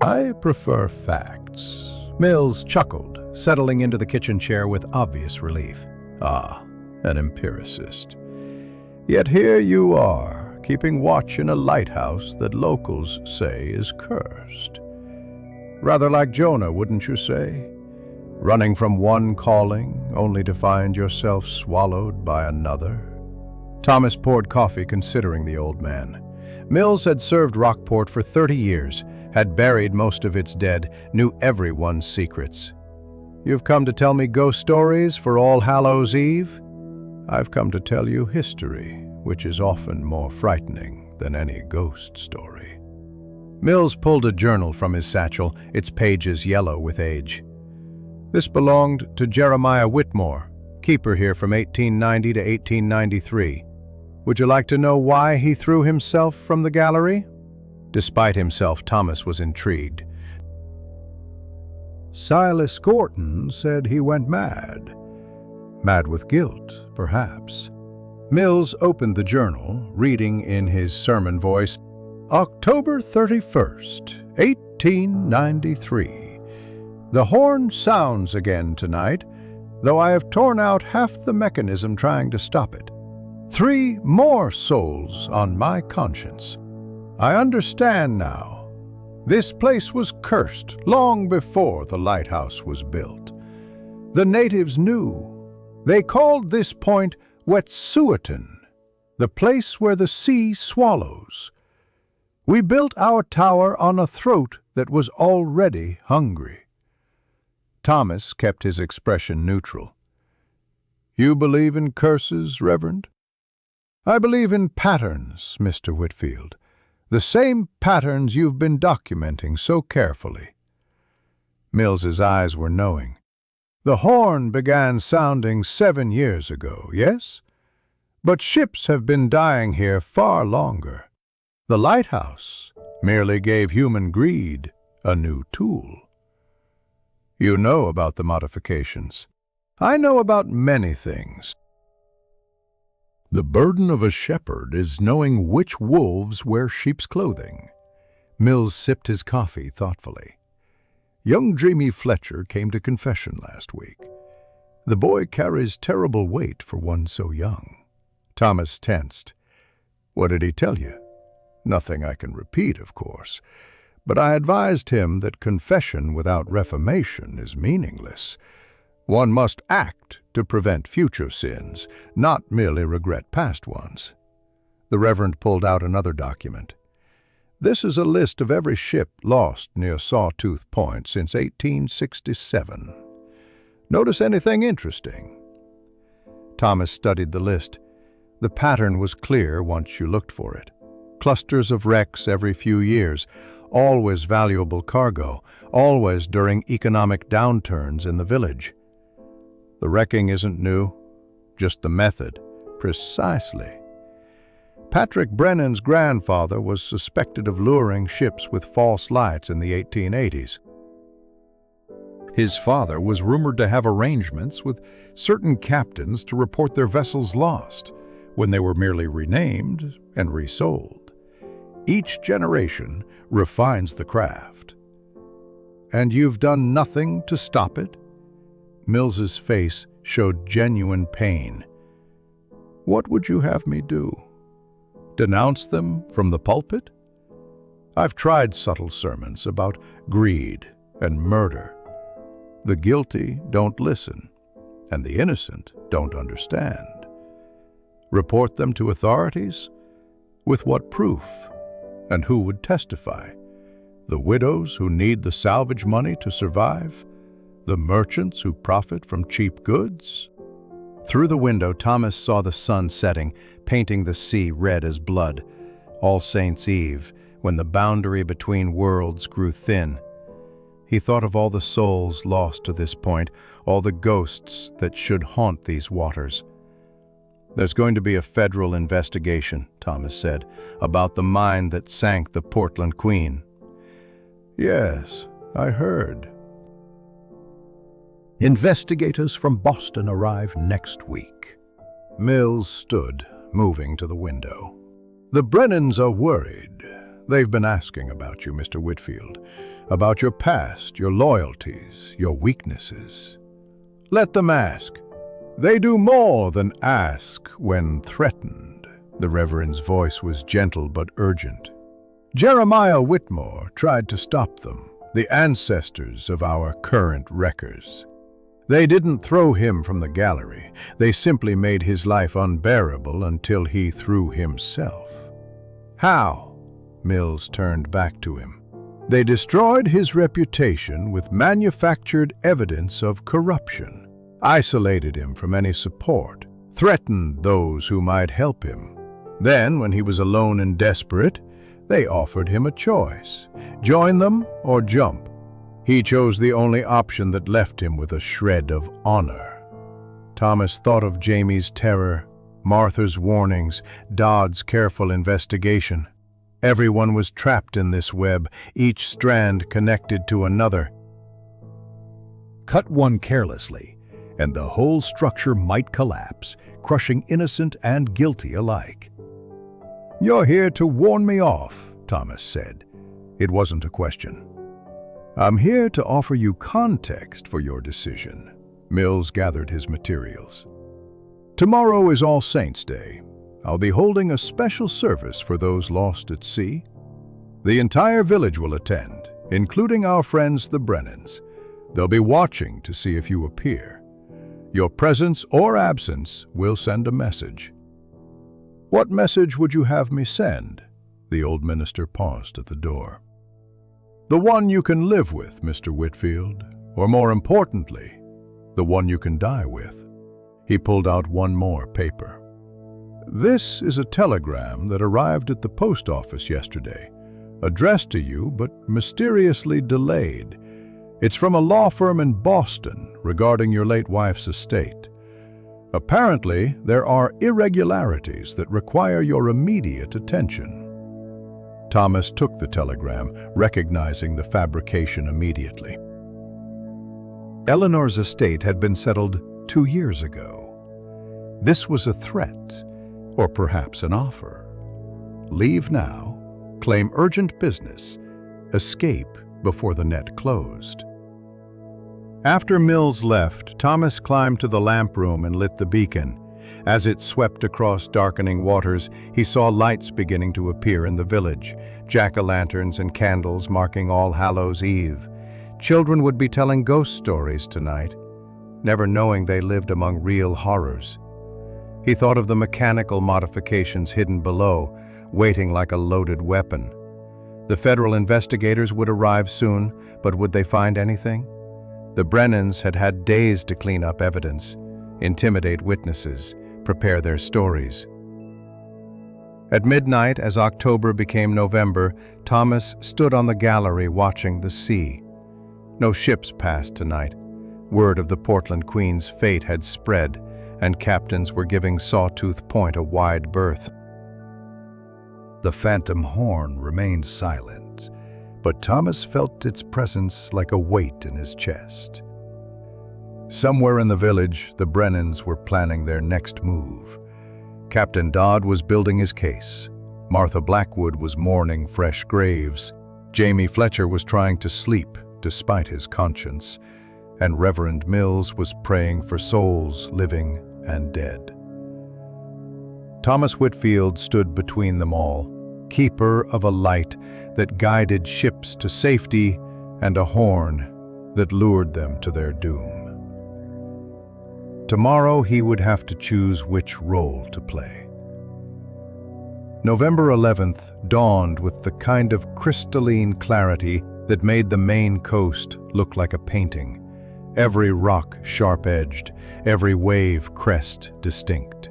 Speaker 1: "I prefer facts," Mills chuckled, settling into the kitchen chair with obvious relief. "Ah, an empiricist. Yet here you are, keeping watch in a lighthouse that locals say is cursed. Rather like Jonah, wouldn't you say? Running from one calling, only to find yourself swallowed by another." Thomas poured coffee, considering the old man. Mills had served Rockport for 30 years, had buried most of its dead, knew everyone's secrets. "You've come to tell me ghost stories for All Hallows' Eve? I've come to tell you history, which is often more frightening than any ghost story." Mills pulled a journal from his satchel, its pages yellow with age. "This belonged to Jeremiah Whitmore, keeper here from 1890 to 1893. Would you like to know why he threw himself from the gallery?" Despite himself, Thomas was intrigued.
Speaker 2: "Silas Gorton said he went mad."
Speaker 1: Mad with guilt, perhaps. Mills opened the journal, reading in his sermon voice, "October 31st, 1893. The horn sounds again tonight, though I have torn out half the mechanism trying to stop it. 3 more souls on my conscience. I understand now. This place was cursed long before the lighthouse was built. The natives knew. They called this point Wet'suwet'en, the place where the sea swallows. We built our tower on a throat that was already hungry." Thomas kept his expression neutral. "You believe in curses, Reverend?" "I believe in patterns, Mr. Whitfield. The same patterns you've been documenting so carefully." Mills's eyes were knowing. "The horn began sounding 7 years ago, yes? But ships have been dying here far longer. The lighthouse merely gave human greed a new tool." "You know about the modifications." "I know about many things."
Speaker 2: The burden of a shepherd is knowing which wolves wear sheep's clothing. Mills sipped his coffee thoughtfully. "Young Jamie Fletcher came to confession last week. The boy carries terrible weight for one so young."
Speaker 1: Thomas tensed. "What did he tell you?" "Nothing I can repeat, of course. But I advised him that confession without reformation is meaningless. One must act to prevent future sins, not merely regret past ones." The Reverend pulled out another document. "This is a list of every ship lost near Sawtooth Point since 1867. Notice anything interesting?" Thomas studied the list. The pattern was clear once you looked for it. Clusters of wrecks every few years, always valuable cargo, always during economic downturns in the village. "The wrecking isn't new, just the method." "Precisely." Patrick Brennan's grandfather was suspected of luring ships with false lights in the 1880s. His father was rumored to have arrangements with certain captains to report their vessels lost when they were merely renamed and resold. Each generation refines the craft. And you've done nothing to stop it? Mills's face showed genuine pain. What would you have me do? Denounce them from the pulpit? I've tried subtle sermons about greed and murder. The guilty don't listen, and the innocent don't understand. Report them to authorities? With what proof? And who would testify? The widows who need the salvage money to survive? The merchants who profit from cheap goods? Through the window, Thomas saw the sun setting, painting the sea red as blood. All Saints' Eve, when the boundary between worlds grew thin. He thought of all the souls lost to this point, all the ghosts that should haunt these waters. There's going to be a federal investigation, Thomas said, about the mine that sank the Portland Queen. Yes, I heard. Investigators from Boston arrive next week. Mills stood, moving to the window. The Brennans are worried. They've been asking about you, Mr. Whitfield, about your past, your loyalties, your weaknesses. Let them ask. They do more than ask when threatened. The Reverend's voice was gentle but urgent. Jeremiah Whitmore tried to stop them, the ancestors of our current wreckers. They didn't throw him from the gallery. They simply made his life unbearable until he threw himself. How? Mills turned back to him. They destroyed his reputation with manufactured evidence of corruption, isolated him from any support, threatened those who might help him. Then, when he was alone and desperate, they offered him a choice: join them or jump. He chose the only option that left him with a shred of honor. Thomas thought of Jamie's terror, Martha's warnings, Dodd's careful investigation. Everyone was trapped in this web, each strand connected to another. Cut one carelessly, and the whole structure might collapse, crushing innocent and guilty alike. "You're here to warn me off," Thomas said. It wasn't a question. "I'm here to offer you context for your decision." Mills gathered his materials. "Tomorrow is All Saints' Day. I'll be holding a special service for those lost at sea. The entire village will attend, including our friends the Brennans. They'll be watching to see if you appear. Your presence or absence will send a message." "What message would you have me send?" The old minister paused at the door. "The one you can live with, Mr. Whitfield, or more importantly, the one you can die with." He pulled out one more paper. "This is a telegram that arrived at the post office yesterday, addressed to you but mysteriously delayed. It's from a law firm in Boston regarding your late wife's estate. Apparently, there are irregularities that require your immediate attention." Thomas took the telegram, recognizing the fabrication immediately. Eleanor's estate had been settled 2 years ago. This was a threat, or perhaps an offer. Leave now, claim urgent business, escape before the net closed. After Mills left, Thomas climbed to the lamp room and lit the beacon. As it swept across darkening waters, he saw lights beginning to appear in the village, jack-o'-lanterns and candles marking All Hallows' Eve. Children would be telling ghost stories tonight, never knowing they lived among real horrors. He thought of the mechanical modifications hidden below, waiting like a loaded weapon. The federal investigators would arrive soon, but would they find anything? The Brennans had had days to clean up evidence, intimidate witnesses, prepare their stories. At midnight, as October became November, Thomas stood on the gallery watching the sea. No ships passed tonight. Word of the Portland Queen's fate had spread, and captains were giving Sawtooth Point a wide berth.
Speaker 2: The phantom horn remained silent, but Thomas felt its presence like a weight in his chest. Somewhere in the village, the Brennans were planning their next move. Captain Dodd was building his case. Martha Blackwood was mourning fresh graves. Jamie Fletcher was trying to sleep despite his conscience, and Reverend Mills was praying for souls living and dead. Thomas Whitfield stood between them all, keeper of a light that guided ships to safety and a horn that lured them to their doom. Tomorrow he would have to choose which role to play. November 11th dawned with the kind of crystalline clarity that made the Maine coast look like a painting, every rock sharp-edged, every wave crest distinct.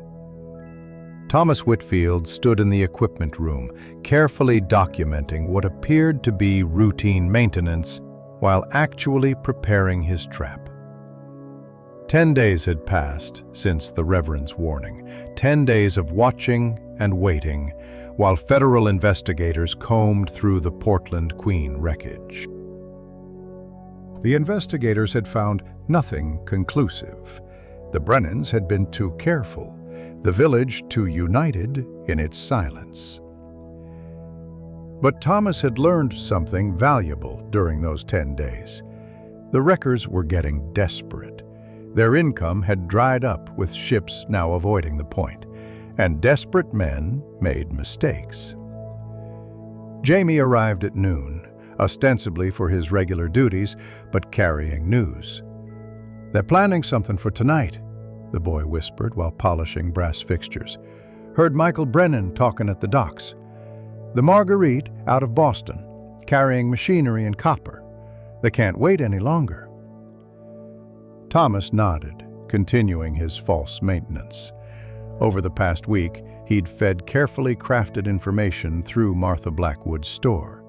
Speaker 2: Thomas Whitfield stood in the equipment room, carefully documenting what appeared to be routine maintenance while actually preparing his trap. 10 days had passed since the Reverend's warning, 10 days of watching and waiting, while federal investigators combed through the Portland Queen wreckage.
Speaker 1: The investigators had found nothing conclusive. The Brennans had been too careful, the village too united in its silence. But Thomas had learned something valuable during those 10 days. The wreckers were getting desperate. Their income had dried up with ships now avoiding the point, and desperate men made mistakes. Jamie arrived at noon, ostensibly for his regular duties, but carrying news. "They're planning something for tonight," the boy whispered while polishing brass fixtures. "Heard Michael Brennan talking at the docks. The Marguerite out of Boston, carrying machinery and copper. They can't wait any longer." Thomas nodded, continuing his false maintenance. Over the past week, he'd fed carefully crafted information through Martha Blackwood's store.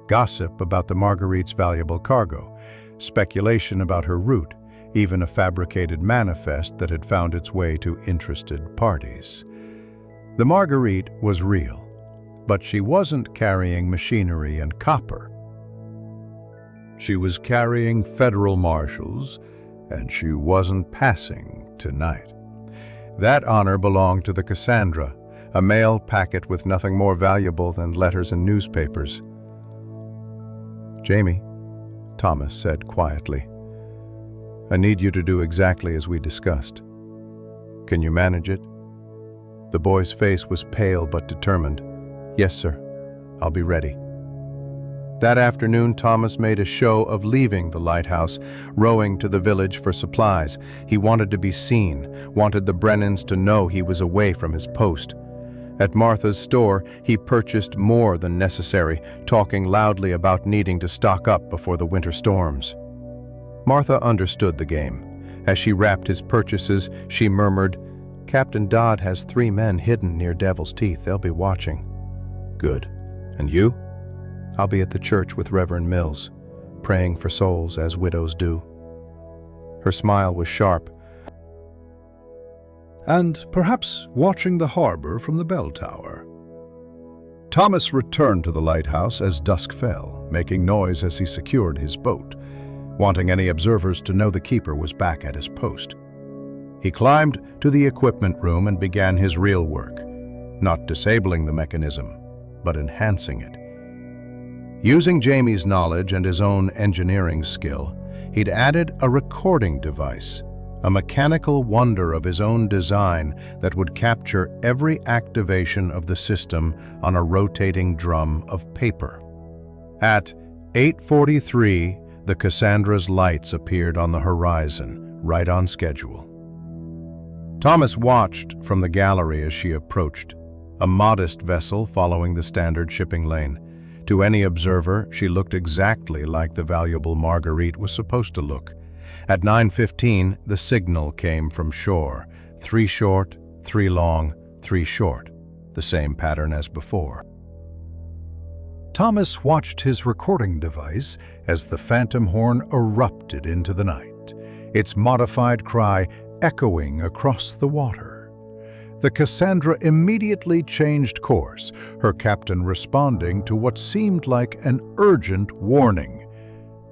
Speaker 1: Gossip about the Marguerite's valuable cargo, speculation about her route, even a fabricated manifest that had found its way to interested parties. The Marguerite was real, but she wasn't carrying machinery and copper. She was carrying federal marshals, and she wasn't passing tonight. That honor belonged to the Cassandra, a mail packet with nothing more valuable than letters and newspapers. "Jamie," Thomas said quietly, "I need you to do exactly as we discussed. Can you manage it?" The boy's face was pale but determined. "Yes, sir. I'll be ready." That afternoon, Thomas made a show of leaving the lighthouse, rowing to the village for supplies. He wanted to be seen, wanted the Brennans to know he was away from his post. At Martha's store, he purchased more than necessary, talking loudly about needing to stock up before the winter storms. Martha understood the game. As she wrapped his purchases, she murmured, "Captain Dodd has 3 men hidden near Devil's Teeth. They'll be watching." "Good. And you?" "I'll be at the church with Reverend Mills, praying for souls as widows do." Her smile was sharp. "And perhaps watching the harbor from the bell tower." Thomas returned to the lighthouse as dusk fell, making noise as he secured his boat, wanting any observers to know the keeper was back at his post. He climbed to the equipment room and began his real work, not disabling the mechanism, but enhancing it. Using Jamie's knowledge and his own engineering skill, he'd added a recording device, a mechanical wonder of his own design that would capture every activation of the system on a rotating drum of paper. At 8:43, the Cassandra's lights appeared on the horizon, right on schedule. Thomas watched from the gallery as she approached, a modest vessel following the standard shipping lane. To any observer, she looked exactly like the valuable Marguerite was supposed to look. At 9:15, the signal came from shore. 3 short, 3 long, 3 short. The same pattern as before. Thomas watched his recording device as the phantom horn erupted into the night, its modified cry echoing across the water. The Cassandra immediately changed course, her captain responding to what seemed like an urgent warning.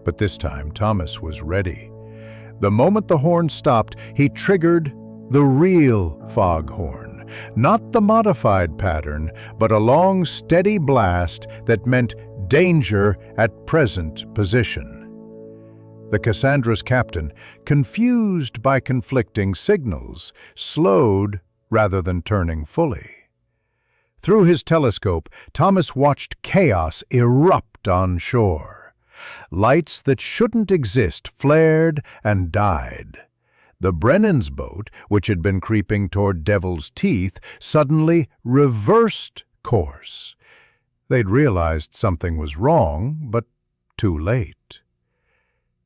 Speaker 1: But this time, Thomas was ready. The moment the horn stopped, he triggered the real foghorn. Not the modified pattern, but a long, steady blast that meant danger at present position. The Cassandra's captain, confused by conflicting signals, slowed rather than turning fully. Through his telescope, Thomas watched chaos erupt on shore. Lights that shouldn't exist flared and died. The Brennan's boat, which had been creeping toward Devil's Teeth, suddenly reversed course. They'd realized something was wrong, but too late.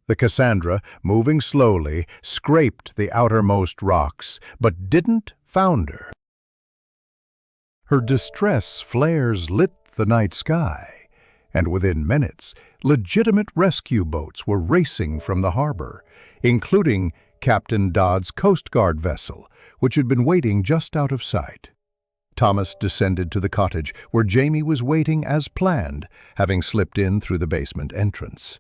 Speaker 1: The Cassandra, moving slowly, scraped the outermost rocks, but didn't founder. Her distress flares lit the night sky, and within minutes, legitimate rescue boats were racing from the harbor, including Captain Dodd's Coast Guard vessel, which had been waiting just out of sight. Thomas descended to the cottage, where Jamie was waiting as planned, having slipped in through the basement entrance.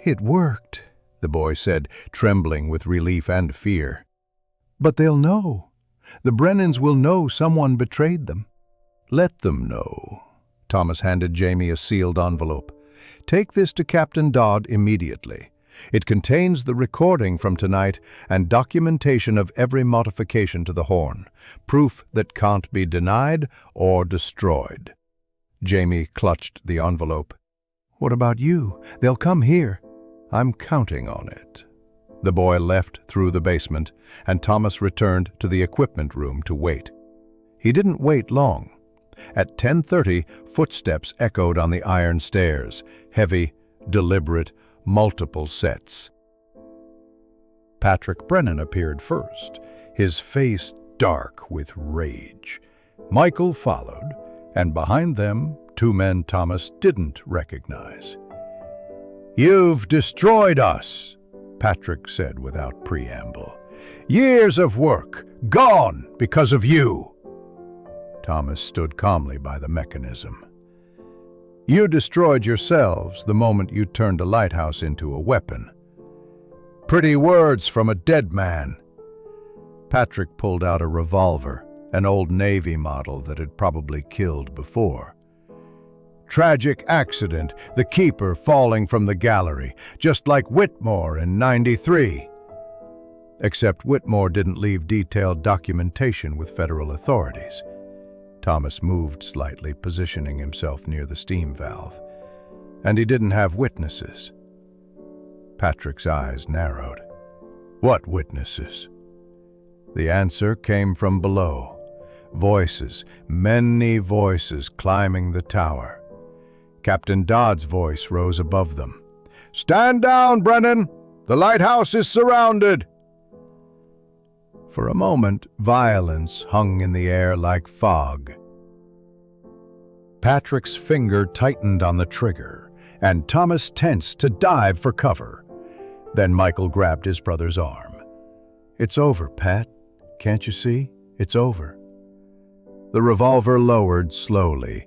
Speaker 1: "It worked," the boy said, trembling with relief and fear. "But they'll know. The Brennans will know someone betrayed them." "Let them know." Thomas handed Jamie a sealed envelope. "Take this to Captain Dodd immediately. It contains the recording from tonight and documentation of every modification to the horn, proof that can't be denied or destroyed." Jamie clutched the envelope. "What about you? They'll come here." "I'm counting on it." The boy left through the basement, and Thomas returned to the equipment room to wait. He didn't wait long. At 10:30, footsteps echoed on the iron stairs, heavy, deliberate, multiple sets. Patrick Brennan appeared first, his face dark with rage. Michael followed, and behind them, two men Thomas didn't recognize. "You've destroyed us," Patrick said without preamble. "Years of work, gone because of you." Thomas stood calmly by the mechanism. "You destroyed yourselves the moment you turned a lighthouse into a weapon." "Pretty words from a dead man." Patrick pulled out a revolver, an old Navy model that had probably killed before. "Tragic accident, the keeper falling from the gallery, just like Whitmore in '93. Except Whitmore didn't leave detailed documentation with federal authorities. Thomas moved slightly, positioning himself near the steam valve. "And he didn't have witnesses." Patrick's eyes narrowed. "What witnesses?" The answer came from below. Voices, many voices climbing the tower. Captain Dodd's voice rose above them. "Stand down, Brennan! The lighthouse is surrounded!" For a moment, violence hung in the air like fog. Patrick's finger tightened on the trigger, and Thomas tensed to dive for cover. Then Michael grabbed his brother's arm. "It's over, Pat. Can't you see? It's over." The revolver lowered slowly,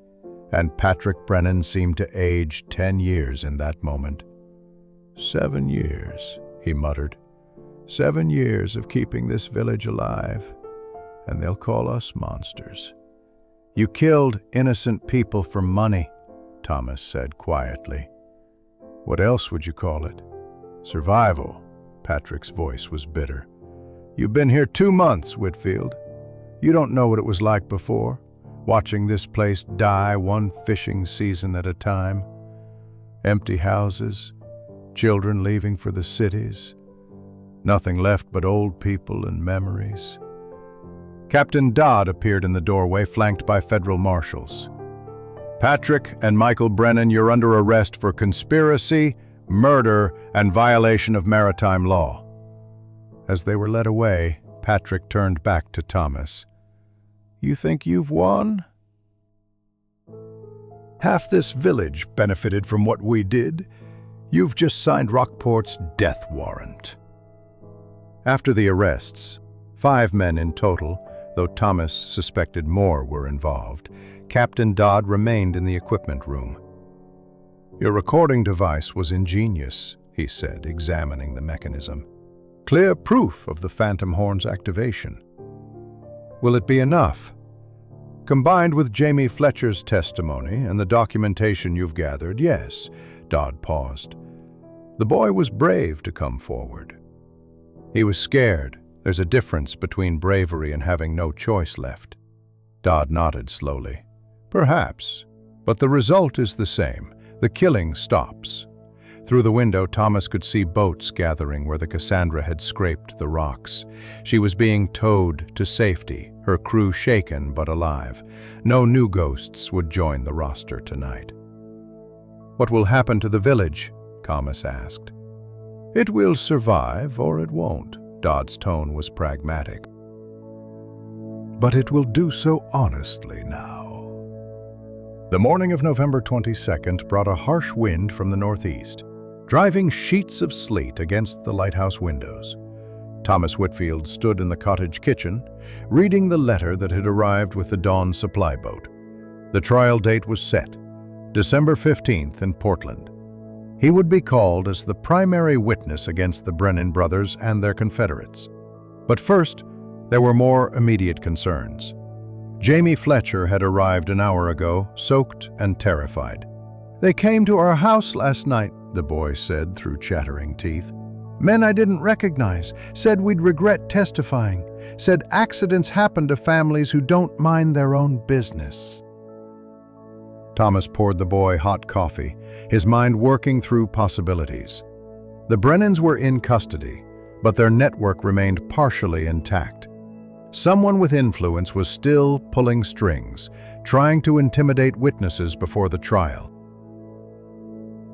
Speaker 1: and Patrick Brennan seemed to age 10 years in that moment. 7 years, he muttered. 7 years of keeping this village alive, and they'll call us monsters. "You killed innocent people for money," Thomas said quietly. "What else would you call it?" "Survival." Patrick's voice was bitter. "You've been here 2 months, Whitfield. You don't know what it was like before, watching this place die one fishing season at a time. Empty houses, children leaving for the cities. Nothing left but old people and memories." Captain Dodd appeared in the doorway, flanked by federal marshals. "Patrick and Michael Brennan, you're under arrest for conspiracy, murder, and violation of maritime law." As they were led away, Patrick turned back to Thomas. "You think you've won? Half this village benefited from what we did. You've just signed Rockport's death warrant." After the arrests, 5 men in total, Though Thomas suspected more were involved, Captain Dodd remained in the equipment room. "Your recording device was ingenious," he said, examining the mechanism. "Clear proof of the phantom horn's activation. Will it be enough? Combined with Jamie Fletcher's testimony and the documentation you've gathered, yes." Dodd paused. "The boy was brave to come forward. He was scared. There's a difference between bravery and having no choice left." Dodd nodded slowly. "Perhaps, but the result is the same. The killing stops." Through the window, Thomas could see boats gathering where the Cassandra had scraped the rocks. She was being towed to safety, her crew shaken but alive. No new ghosts would join the roster tonight. "What will happen to the village?" Thomas asked. "It will survive or it won't." Dodd's tone was pragmatic. "But it will do so honestly now." The morning of November 22nd brought a harsh wind from the northeast, driving sheets of sleet against the lighthouse windows. Thomas Whitfield stood in the cottage kitchen, reading the letter that had arrived with the Dawn supply boat. The trial date was set, December 15th in Portland. He would be called as the primary witness against the Brennan brothers and their confederates. But first, there were more immediate concerns. Jamie Fletcher had arrived an hour ago, soaked and terrified. "They came to our house last night," the boy said through chattering teeth. "Men I didn't recognize, said we'd regret testifying, said accidents happen to families who don't mind their own business." Thomas poured the boy hot coffee, his mind working through possibilities. The Brennans were in custody, but their network remained partially intact. Someone with influence was still pulling strings, trying to intimidate witnesses before the trial.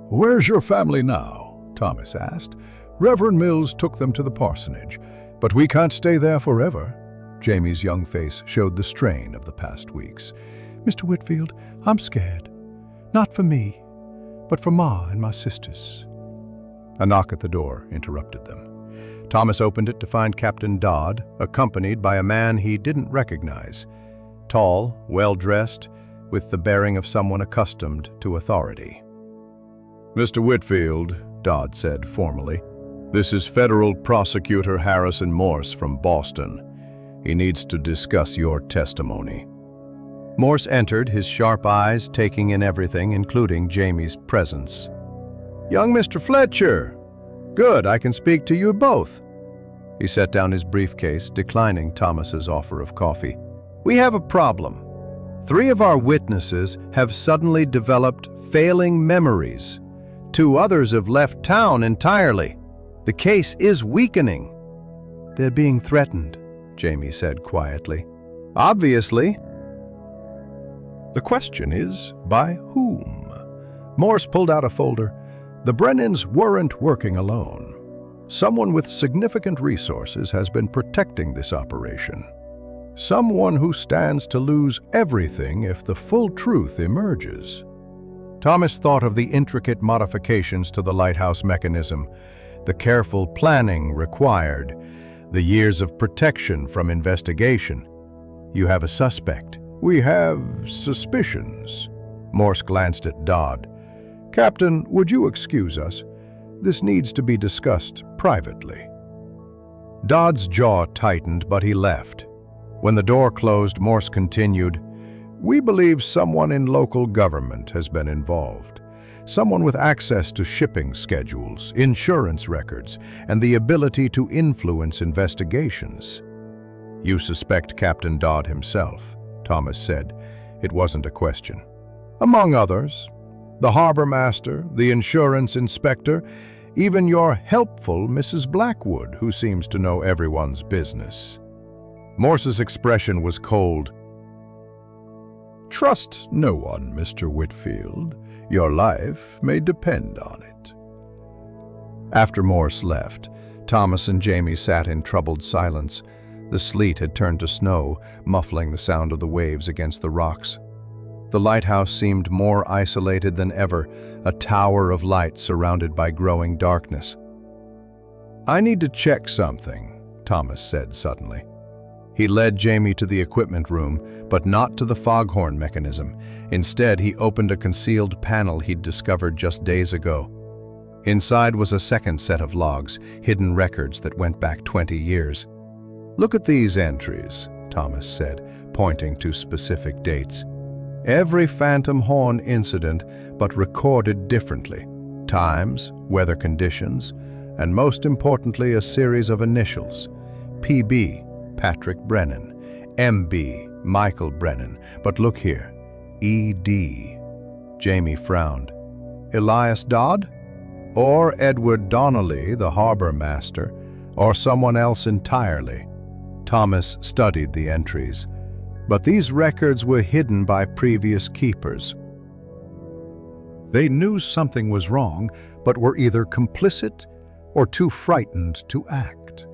Speaker 1: "Where's your family now?" Thomas asked. "Reverend Mills took them to the parsonage, but we can't stay there forever." Jamie's young face showed the strain of the past weeks. "Mr. Whitfield, I'm scared. Not for me, but for Ma and my sisters." A knock at the door interrupted them. Thomas opened it to find Captain Dodd, accompanied by a man he didn't recognize. Tall, well-dressed, with the bearing of someone accustomed to authority. "Mr. Whitfield," Dodd said formally, "this is Federal Prosecutor Harrison Morse from Boston. He needs to discuss your testimony." Morse entered, his sharp eyes taking in everything, including Jamie's presence. "Young Mr. Fletcher! Good, I can speak to you both." He set down his briefcase, declining Thomas's offer of coffee. "We have a problem. 3 of our witnesses have suddenly developed failing memories. 2 others have left town entirely. The case is weakening." "They're being threatened," Jamie said quietly. "Obviously." "The question is, by whom?" Morse pulled out a folder. "The Brennans weren't working alone. Someone with significant resources has been protecting this operation. Someone who stands to lose everything if the full truth emerges." Thomas thought of the intricate modifications to the lighthouse mechanism, the careful planning required, the years of protection from investigation. "You have a suspect." "We have suspicions." Morse glanced at Dodd. "Captain, would you excuse us? This needs to be discussed privately." Dodd's jaw tightened, but he left. When the door closed, Morse continued, "We believe someone in local government has been involved. Someone with access to shipping schedules, insurance records, and the ability to influence investigations." "You suspect Captain Dodd himself," Thomas said. It wasn't a question. "Among others. The harbor master, the insurance inspector, even your helpful Mrs. Blackwood, who seems to know everyone's business." Morse's expression was cold. "Trust no one, Mr. Whitfield. Your life may depend on it." After Morse left, Thomas and Jamie sat in troubled silence. The sleet had turned to snow, muffling the sound of the waves against the rocks. The lighthouse seemed more isolated than ever, a tower of light surrounded by growing darkness. "I need to check something," Thomas said suddenly. He led Jamie to the equipment room, but not to the foghorn mechanism. Instead, he opened a concealed panel he'd discovered just days ago. Inside was a second set of logs, hidden records that went back 20 years. "Look at these entries," Thomas said, pointing to specific dates. "Every phantom horn incident, but recorded differently. Times, weather conditions, and most importantly, a series of initials. PB, Patrick Brennan. MB, Michael Brennan. But look here, ED." Jamie frowned. "Elias Dodd? Or Edward Donnelly, the harbor master? Or someone else entirely?" Thomas studied the entries. But these records were hidden by previous keepers.
Speaker 2: They knew something was wrong, but were either complicit or too frightened to act.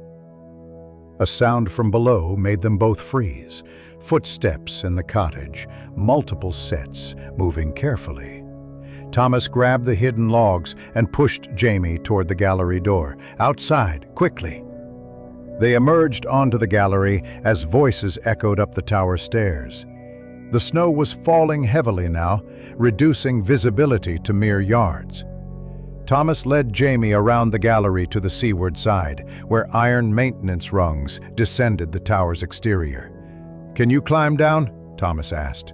Speaker 2: A sound from below made them both freeze. Footsteps in the cottage, multiple sets, moving carefully. Thomas grabbed the hidden logs and pushed Jamie toward the gallery door. "Outside, quickly!" They emerged onto the gallery as voices echoed up the tower stairs. The snow was falling heavily now, reducing visibility to mere yards. Thomas led Jamie around the gallery to the seaward side, where iron maintenance rungs descended the tower's exterior. "Can you climb down?" Thomas asked.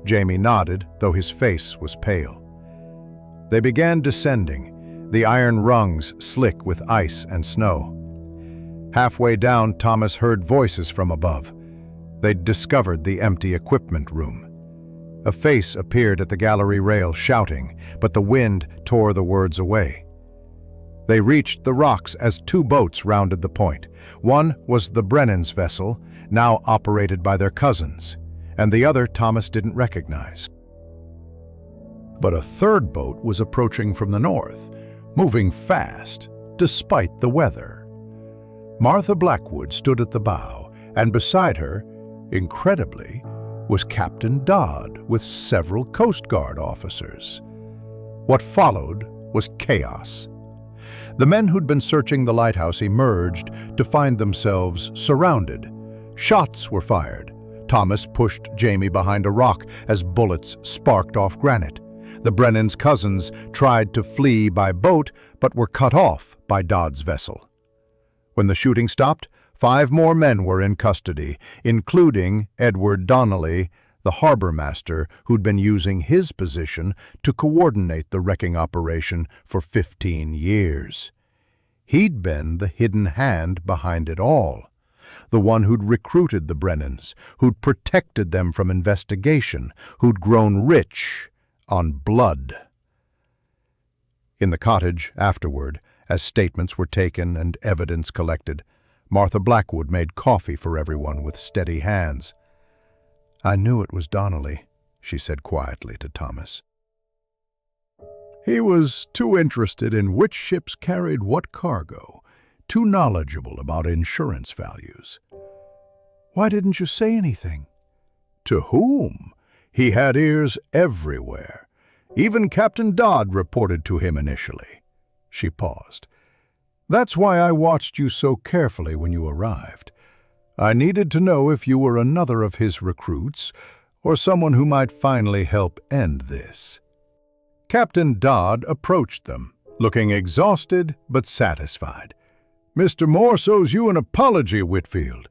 Speaker 2: Jamie nodded, though his face was pale. They began descending, the iron rungs slick with ice and snow. Halfway down, Thomas heard voices from above. They'd discovered the empty equipment room. A face appeared at the gallery rail shouting, but the wind tore the words away. They reached the rocks as two boats rounded the point. One was the Brennan's vessel, now operated by their cousins, and the other Thomas didn't recognize. But a third boat was approaching from the north, moving fast, despite the weather. Martha Blackwood stood at the bow, and beside her, incredibly, was Captain Dodd with several Coast Guard officers. What followed was chaos. The men who'd been searching the lighthouse emerged to find themselves surrounded. Shots were fired. Thomas pushed Jamie behind a rock as bullets sparked off granite. The Brennan's cousins tried to flee by boat, but were cut off by Dodd's vessel. When the shooting stopped, 5 more men were in custody, including Edward Donnelly, the harbor master who'd been using his position to coordinate the wrecking operation for 15 years. He'd been the hidden hand behind it all, the one who'd recruited the Brennans, who'd protected them from investigation, who'd grown rich on blood. In the cottage afterward, as statements were taken and evidence collected, Martha Blackwood made coffee for everyone with steady hands. "I knew it was Donnelly," she said quietly to Thomas. "He was too interested in which ships carried what cargo, too knowledgeable about insurance values." "Why didn't you say anything?" "To whom? He had ears everywhere. Even Captain Dodd reported to him initially." She paused. "That's why I watched you so carefully when you arrived. I needed to know if you were another of his recruits or someone who might finally help end this." Captain Dodd approached them, looking exhausted but satisfied. "Mr. Morse owes you an apology, Whitfield.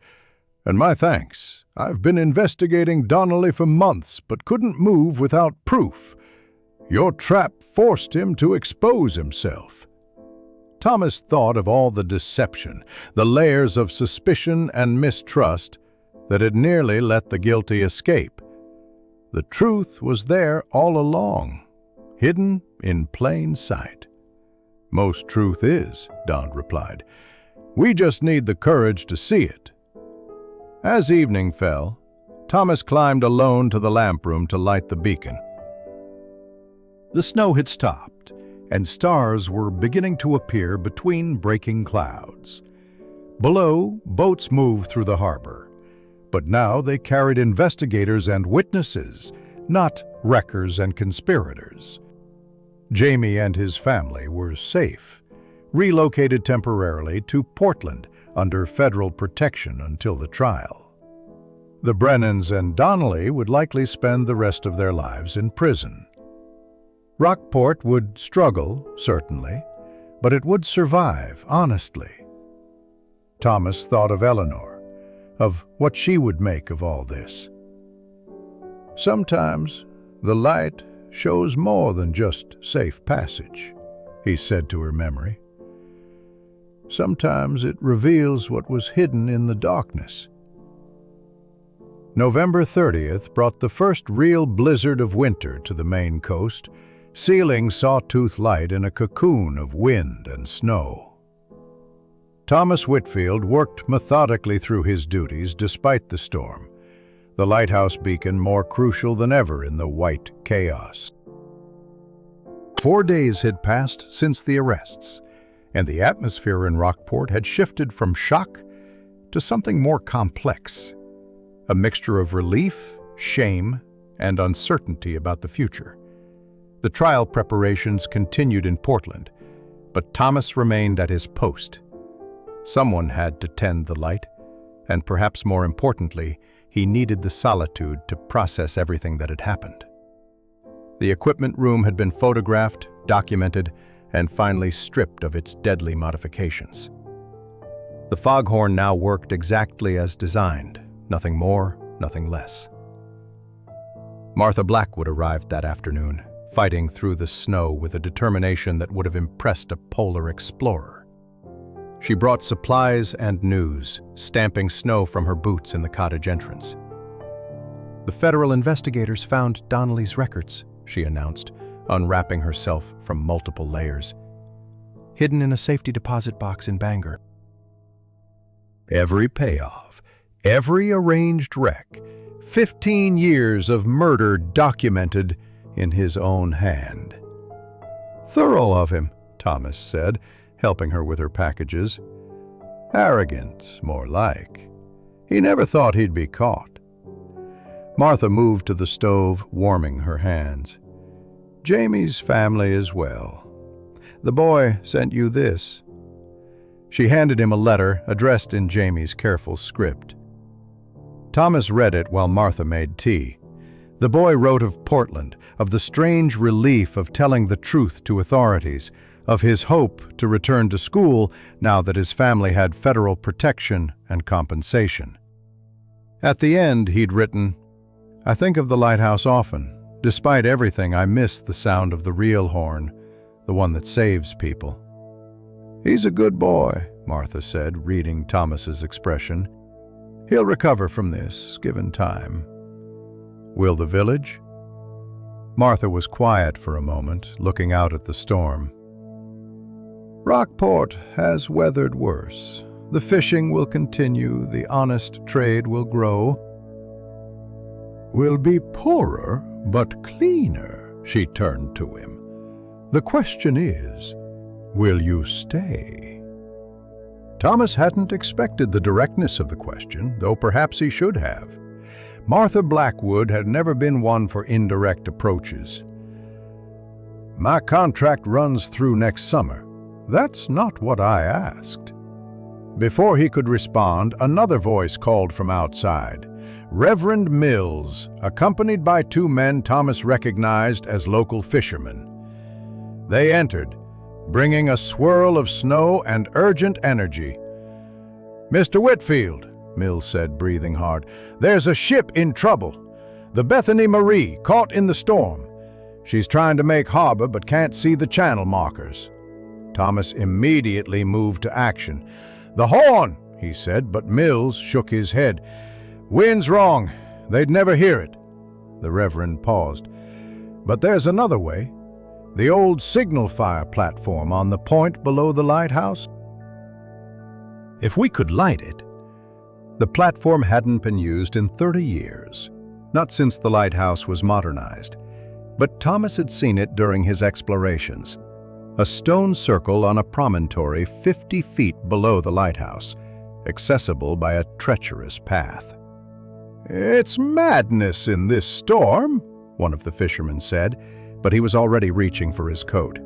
Speaker 2: And my thanks. I've been investigating Donnelly for months, but couldn't move without proof. Your trap forced him to expose himself." Thomas thought of all the deception, the layers of suspicion and mistrust that had nearly let the guilty escape. The truth was there all along, hidden in plain sight. "Most truth is," Dodd replied. "We just need the courage to see it." As evening fell, Thomas climbed alone to the lamp room to light the beacon. The snow had stopped, and stars were beginning to appear between breaking clouds. Below, boats moved through the harbor, but now they carried investigators and witnesses, not wreckers and conspirators. Jamie and his family were safe, relocated temporarily to Portland under federal protection until the trial.
Speaker 1: The Brennans and Donnelly would likely spend the rest of their lives in prison. Rockport would struggle, certainly, but it would survive honestly. Thomas thought of Eleanor, of what she would make of all this. Sometimes the light shows more than just safe passage, he said to her memory. Sometimes it reveals what was hidden in the darkness. November 30th brought the first real blizzard of winter to the Maine coast, sealing Sawtooth Light in a cocoon of wind and snow. Thomas Whitfield worked methodically through his duties despite the storm, the lighthouse beacon more crucial than ever in the white chaos. 4 days had passed since the arrests, and the atmosphere in Rockport had shifted from shock to something more complex, a mixture of relief, shame, and uncertainty about the future. The trial preparations continued in Portland, but Thomas remained at his post. Someone had to tend the light, and perhaps more importantly, he needed the solitude to process everything that had happened. The equipment room had been photographed, documented, and finally stripped of its deadly modifications. The foghorn now worked exactly as designed, nothing more, nothing less. Martha Blackwood arrived that afternoon, fighting through the snow with a determination that would have impressed a polar explorer. She brought supplies and news, stamping snow from her boots in the cottage entrance. "The federal investigators found Donnelly's records," she announced, unwrapping herself from multiple layers. "Hidden in a safety deposit box in Bangor." Every payoff, every arranged wreck, 15 years of murder documented in his own hand. "Thorough of him," Thomas said, helping her with her packages. "Arrogant, more like. He never thought he'd be caught." Martha moved to the stove, warming her hands. "Jamie's family as well. The boy sent you this." She handed him a letter addressed in Jamie's careful script. Thomas read it while Martha made tea. The boy wrote of Portland, of the strange relief of telling the truth to authorities, of his hope to return to school now that his family had federal protection and compensation. At the end, he'd written, "I think of the lighthouse often. Despite everything, I miss the sound of the real horn, the one that saves people." "He's a good boy," Martha said, reading Thomas's expression. "He'll recover from this, given time." "Will the village?" Martha was quiet for a moment, looking out at the storm. "Rockport has weathered worse. The fishing will continue, the honest trade will grow." "Will be poorer, but cleaner," she turned to him. "The question is, will you stay?" Thomas hadn't expected the directness of the question, though perhaps he should have. Martha Blackwood had never been one for indirect approaches. "My contract runs through next summer." "That's not what I asked." Before he could respond, another voice called from outside. Reverend Mills, accompanied by 2 men Thomas recognized as local fishermen. They entered, bringing a swirl of snow and urgent energy. "Mr. Whitfield," Mills said, breathing hard, "there's a ship in trouble. The Bethany Marie, caught in the storm. She's trying to make harbor but can't see the channel markers." Thomas immediately moved to action. "The horn," he said, but Mills shook his head. "Wind's wrong. They'd never hear it." The Reverend paused. "But there's another way. The old signal fire platform on the point below the lighthouse. If we could light it." The platform hadn't been used in 30 years, not since the lighthouse was modernized. But Thomas had seen it during his explorations. A stone circle on a promontory 50 feet below the lighthouse, accessible by a treacherous path. "It's madness in this storm," one of the fishermen said, but he was already reaching for his coat.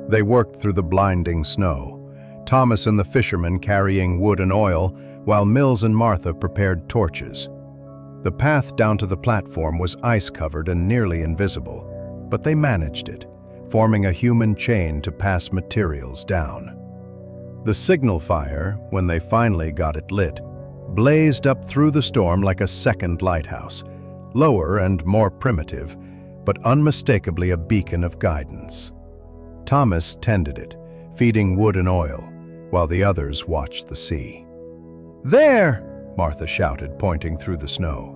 Speaker 1: They worked through the blinding snow, Thomas and the fishermen carrying wood and oil, while Mills and Martha prepared torches.
Speaker 2: The path down to the platform was ice-covered and nearly invisible, but they managed it, forming a human chain to pass materials down. The signal fire, when they finally got it lit, blazed up through the storm like a second lighthouse, lower and more primitive, but unmistakably a beacon of guidance. Thomas tended it, feeding wood and oil, while the others watched the sea. "There!" Martha shouted, pointing through the snow.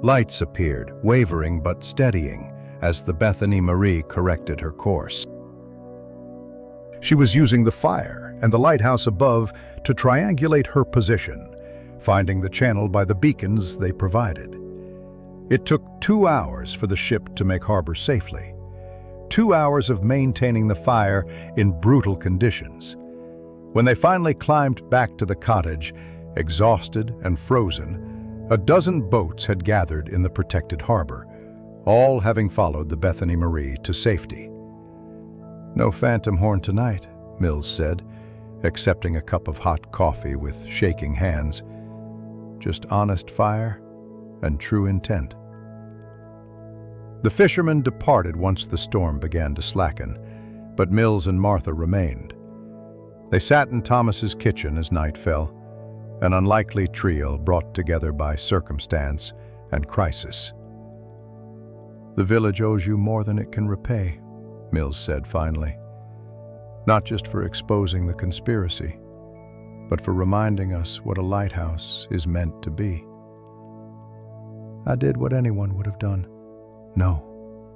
Speaker 2: Lights appeared, wavering but steadying, as the Bethany Marie corrected her course.
Speaker 1: She was using the fire and the lighthouse above to triangulate her position, finding the channel by the beacons they provided. It took 2 hours for the ship to make harbor safely. 2 hours of maintaining the fire in brutal conditions. When they finally climbed back to the cottage, exhausted and frozen, a dozen boats had gathered in the protected harbor, all having followed the Bethany Marie to safety. "No phantom horn tonight," Mills said, accepting a cup of hot coffee with shaking hands. "Just honest fire and true intent." The fishermen departed once the storm began to slacken, but Mills and Martha remained. They sat in Thomas's kitchen as night fell, an unlikely trio brought together by circumstance and crisis. "The village owes you more than it can repay," Mills said finally. "Not just for exposing the conspiracy, but for reminding us what a lighthouse is meant to be." "I did what anyone would have done." "No,"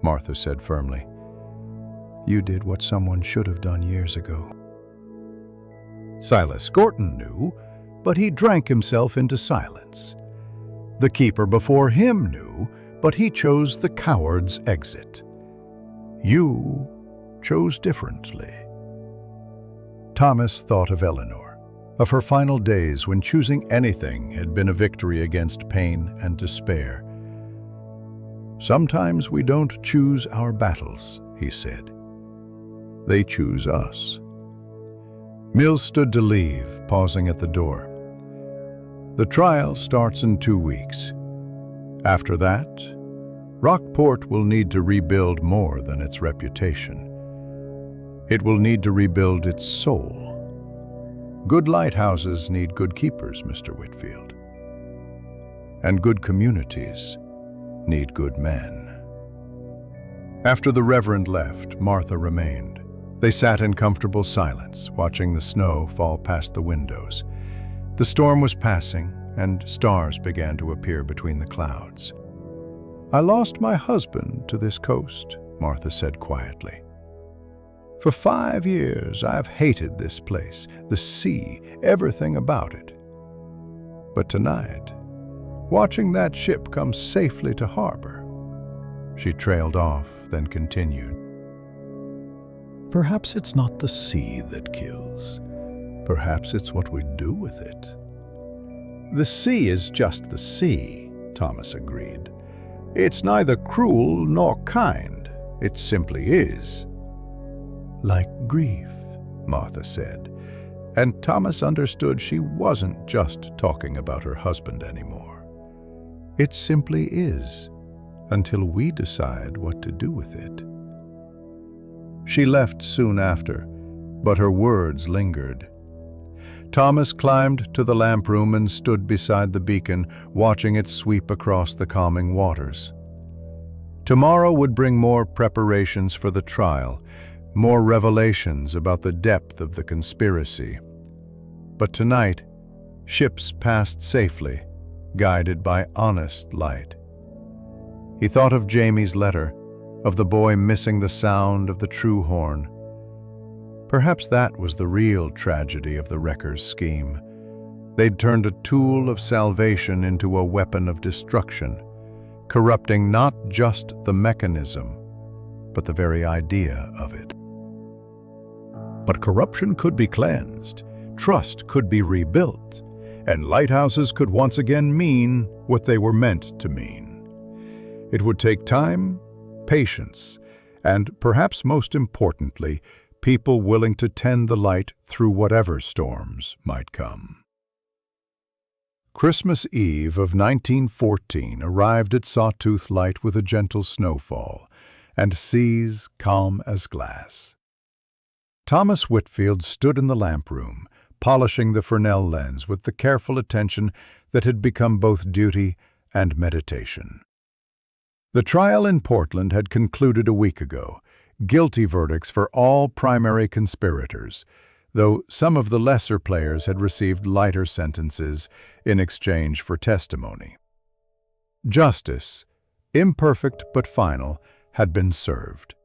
Speaker 1: Martha said firmly. "You did what someone should have done years ago." Silas Gorton knew, but he drank himself into silence. The keeper before him knew, but he chose the coward's exit. You chose differently. Thomas thought of Eleanor, of her final days when choosing anything had been a victory against pain and despair. "Sometimes we don't choose our battles," he said. "They choose us." Mills stood to leave, pausing at the door. "The trial starts in 2 weeks. After that, Rockport will need to rebuild more than its reputation. It will need to rebuild its soul. Good lighthouses need good keepers, Mr. Whitfield. And good communities need good men." After the Reverend left, Martha remained. They sat in comfortable silence, watching the snow fall past the windows. The storm was passing, and stars began to appear between the clouds. "I lost my husband to this coast," Martha said quietly. "For 5 years I've hated this place, the sea, everything about it. But tonight, watching that ship come safely to harbor..." She trailed off, then continued. "Perhaps it's not the sea that kills. Perhaps it's what we do with it." "The sea is just the sea," Thomas agreed. "It's neither cruel nor kind. It simply is." "Like grief," Martha said, and Thomas understood she wasn't just talking about her husband anymore. "It simply is, until we decide what to do with it." She left soon after, but her words lingered. Thomas climbed to the lamp room and stood beside the beacon, watching it sweep across the calming waters. Tomorrow would bring more preparations for the trial, more revelations about the depth of the conspiracy. But tonight, ships passed safely, guided by honest light. He thought of Jamie's letter, of the boy missing the sound of the true horn. Perhaps that was the real tragedy of the wreckers' scheme. They'd turned a tool of salvation into a weapon of destruction, corrupting not just the mechanism, but the very idea of it. But corruption could be cleansed, trust could be rebuilt, and lighthouses could once again mean what they were meant to mean. It would take time, patience, and perhaps most importantly, people willing to tend the light through whatever storms might come. Christmas Eve of 1914 arrived at Sawtooth Light with a gentle snowfall, and seas calm as glass. Thomas Whitfield stood in the lamp room, polishing the Fresnel lens with the careful attention that had become both duty and meditation. The trial in Portland had concluded a week ago, guilty verdicts for all primary conspirators, though some of the lesser players had received lighter sentences in exchange for testimony. Justice, imperfect but final, had been served.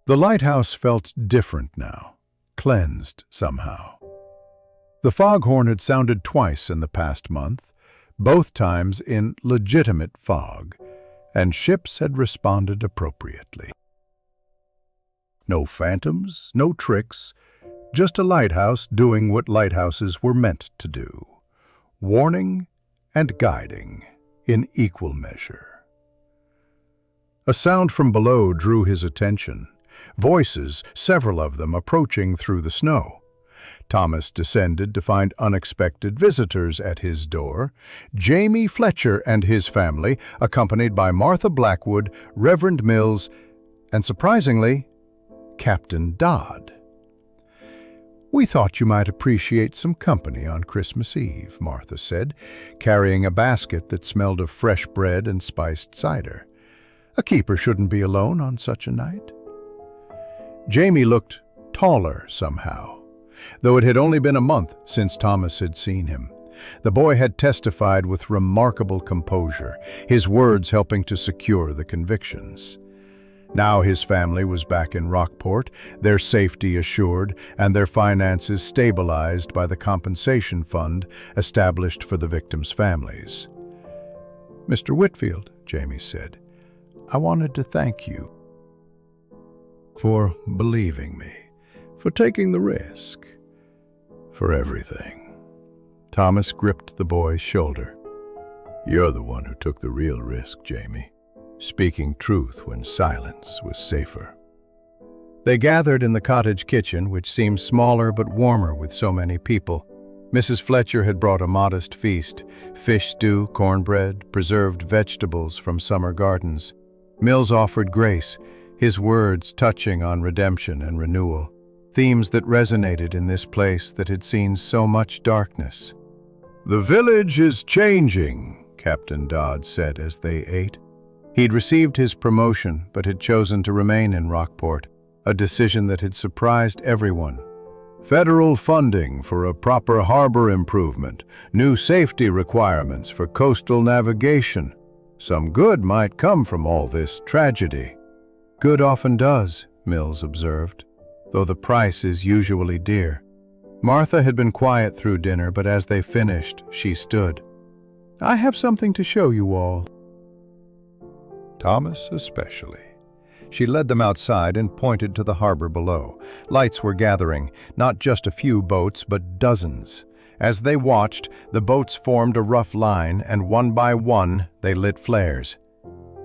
Speaker 1: The lighthouse felt different now, cleansed somehow. The foghorn had sounded twice in the past month, both times in legitimate fog, and ships had responded appropriately. No phantoms, no tricks, just a lighthouse doing what lighthouses were meant to do, warning and guiding in equal measure. A sound from below drew his attention, voices, several of them approaching through the snow. Thomas descended to find unexpected visitors at his door, Jamie Fletcher and his family, accompanied by Martha Blackwood, Reverend Mills, and surprisingly, Captain Dodd. "We thought you might appreciate some company on Christmas Eve," Martha said, carrying a basket that smelled of fresh bread and spiced cider. "A keeper shouldn't be alone on such a night." Jamie looked taller somehow, though it had only been a month since Thomas had seen him. The boy had testified with remarkable composure, his words helping to secure the convictions. Now his family was back in Rockport, their safety assured and their finances stabilized by the compensation fund established for the victims' families. "Mr. Whitfield," Jamie said, "I wanted to thank you for believing me, for taking the risk, for everything." Thomas gripped the boy's shoulder. "You're the one who took the real risk, Jamie, speaking truth when silence was safer." They gathered in the cottage kitchen, which seemed smaller but warmer with so many people. Mrs. Fletcher had brought a modest feast, fish stew, cornbread, preserved vegetables from summer gardens. Mills offered grace, his words touching on redemption and renewal, themes that resonated in this place that had seen so much darkness. "The village is changing," Captain Dodd said as they ate. He'd received his promotion but had chosen to remain in Rockport, a decision that had surprised everyone. "Federal funding for a proper harbor improvement, new safety requirements for coastal navigation. Some good might come from all this tragedy." "Good often does," Mills observed, "though the price is usually dear." Martha had been quiet through dinner, but as they finished, she stood. "I have something to show you all." Thomas especially. She led them outside and pointed to the harbor below. Lights were gathering, not just a few boats, but dozens. As they watched, the boats formed a rough line, and one by one, they lit flares.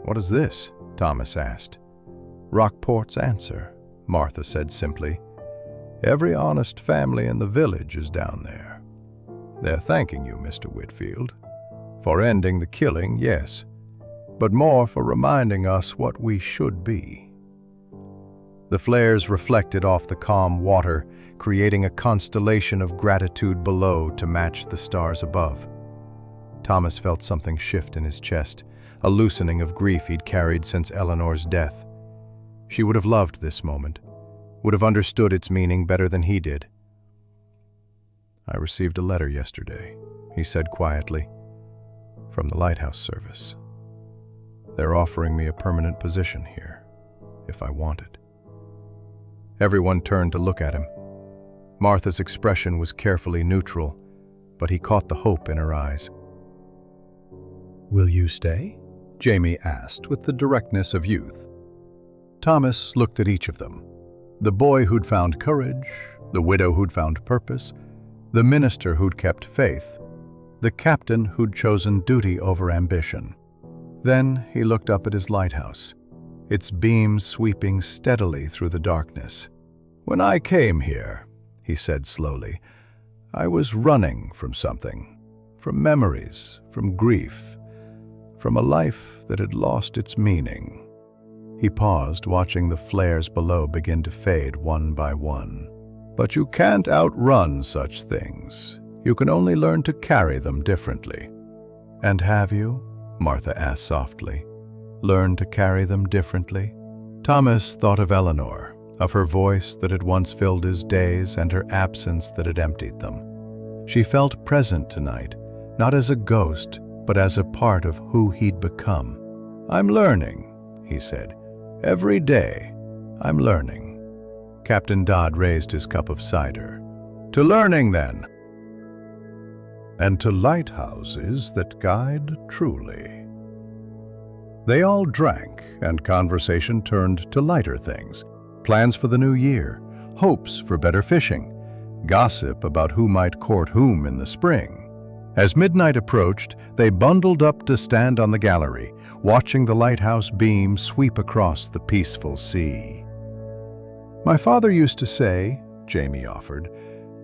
Speaker 1: "What is this?" Thomas asked. "Rockport's answer," Martha said simply. "Every honest family in the village is down there. They're thanking you, Mr. Whitfield, for ending the killing, yes, but more for reminding us what we should be." The flares reflected off the calm water, creating a constellation of gratitude below to match the stars above. Thomas felt something shift in his chest, a loosening of grief he'd carried since Eleanor's death. She would have loved this moment, would have understood its meaning better than he did. "I received a letter yesterday," he said quietly, "from the lighthouse service. They're offering me a permanent position here, if I want it." Everyone turned to look at him. Martha's expression was carefully neutral, but he caught the hope in her eyes. "Will you stay?" Jamie asked with the directness of youth. Thomas looked at each of them. The boy who'd found courage, the widow who'd found purpose, the minister who'd kept faith, the captain who'd chosen duty over ambition. Then he looked up at his lighthouse, its beams sweeping steadily through the darkness. "When I came here," he said slowly, "I was running from something,
Speaker 2: from memories, from grief, from a life that had lost its meaning. He paused, watching the flares below begin to fade one by one. But you can't outrun such things. You can only learn to carry them differently. And have you? Martha asked softly. Learned to carry them differently? Thomas thought of Eleanor, of her voice that had once filled his days and her absence that had emptied them. She felt present tonight, not as a ghost, but as a part of who he'd become. I'm learning, he said. Every day, I'm learning. Captain Dodd raised his cup of cider. To learning, then.
Speaker 1: And to lighthouses that guide truly. They all drank, and conversation turned to lighter things. Plans for the new year, hopes for better fishing, gossip about who might court whom in the spring. As midnight approached, they bundled up to stand on the gallery, watching the lighthouse beam sweep across the peaceful sea. My father used to say, Jamie offered,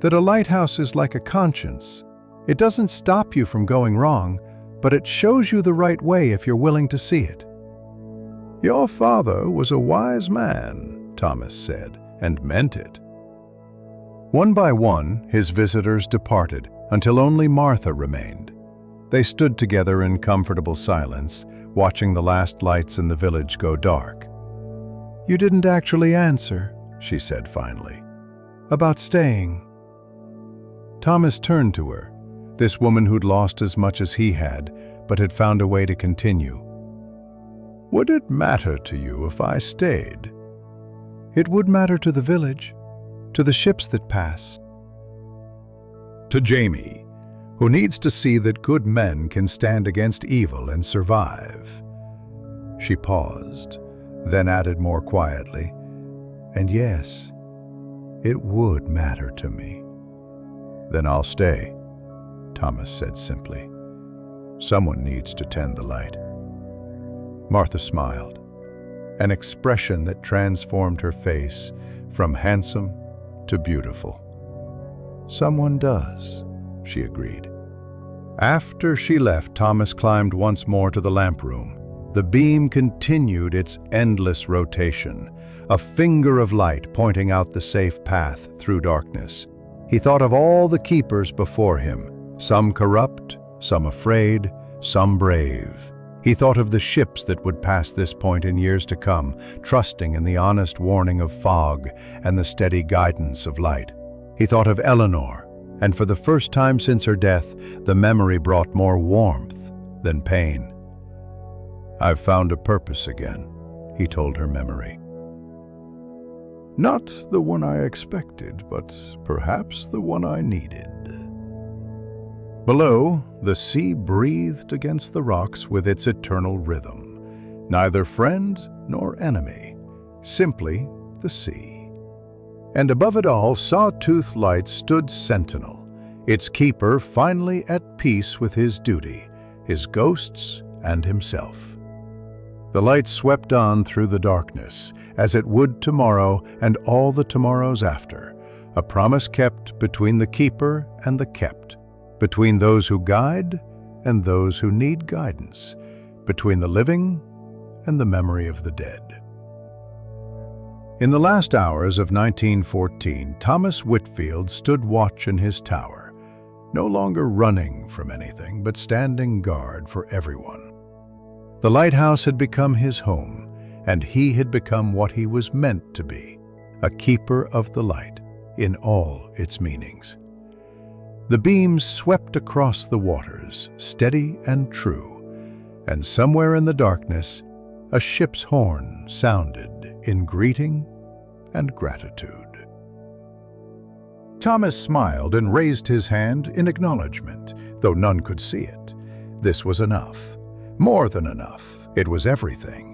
Speaker 1: that a lighthouse is like a conscience. It doesn't stop you from going wrong, but it shows you the right way if you're willing to see it. Your father was a wise man, Thomas said, and meant it. One by one, his visitors departed, until only Martha remained. They stood together in comfortable silence, watching the last lights in the village go dark. You didn't actually answer, she said finally. About staying. Thomas turned to her, this woman who'd lost as much as he had, but had found a way to continue. Would it matter to you if I stayed? It would matter to the village, to the ships that pass. To Jamie, who needs to see that good men can stand against evil and survive. She paused, then added more quietly, and yes, it would matter to me. Then I'll stay, Thomas said simply. Someone needs to tend the light. Martha smiled, an expression that transformed her face from handsome to beautiful. Someone does, she agreed. After she left, Thomas climbed once more to the lamp room. The beam continued its endless rotation, a finger of light pointing out the safe path through darkness. He thought of all the keepers before him, some corrupt, some afraid, some brave. He thought of the ships that would pass this point in years to come, trusting in the honest warning of fog and the steady guidance of light. He thought of Eleanor, and for the first time since her death, the memory brought more warmth than pain. I've found a purpose again, he told her memory. Not the one I expected, but perhaps the one I needed. Below, the sea breathed against the rocks with its eternal rhythm. Neither friend nor enemy, simply the sea. And above it all, Sawtooth Light stood sentinel, its keeper finally at peace with his duty, his ghosts, and himself. The light swept on through the darkness, as it would tomorrow and all the tomorrows after, a promise kept between the keeper and the kept, between those who guide and those who need guidance, between the living and the memory of the dead. In the last hours of 1914, Thomas Whitfield stood watch in his tower, no longer running from anything, but standing guard for everyone. The lighthouse had become his home, and he had become what he was meant to be, a keeper of the light in all its meanings. The beams swept across the waters, steady and true, and somewhere in the darkness, a ship's horn sounded in greeting and gratitude. Thomas smiled and raised his hand in acknowledgement, though none could see it. This was enough. More than enough. It was everything.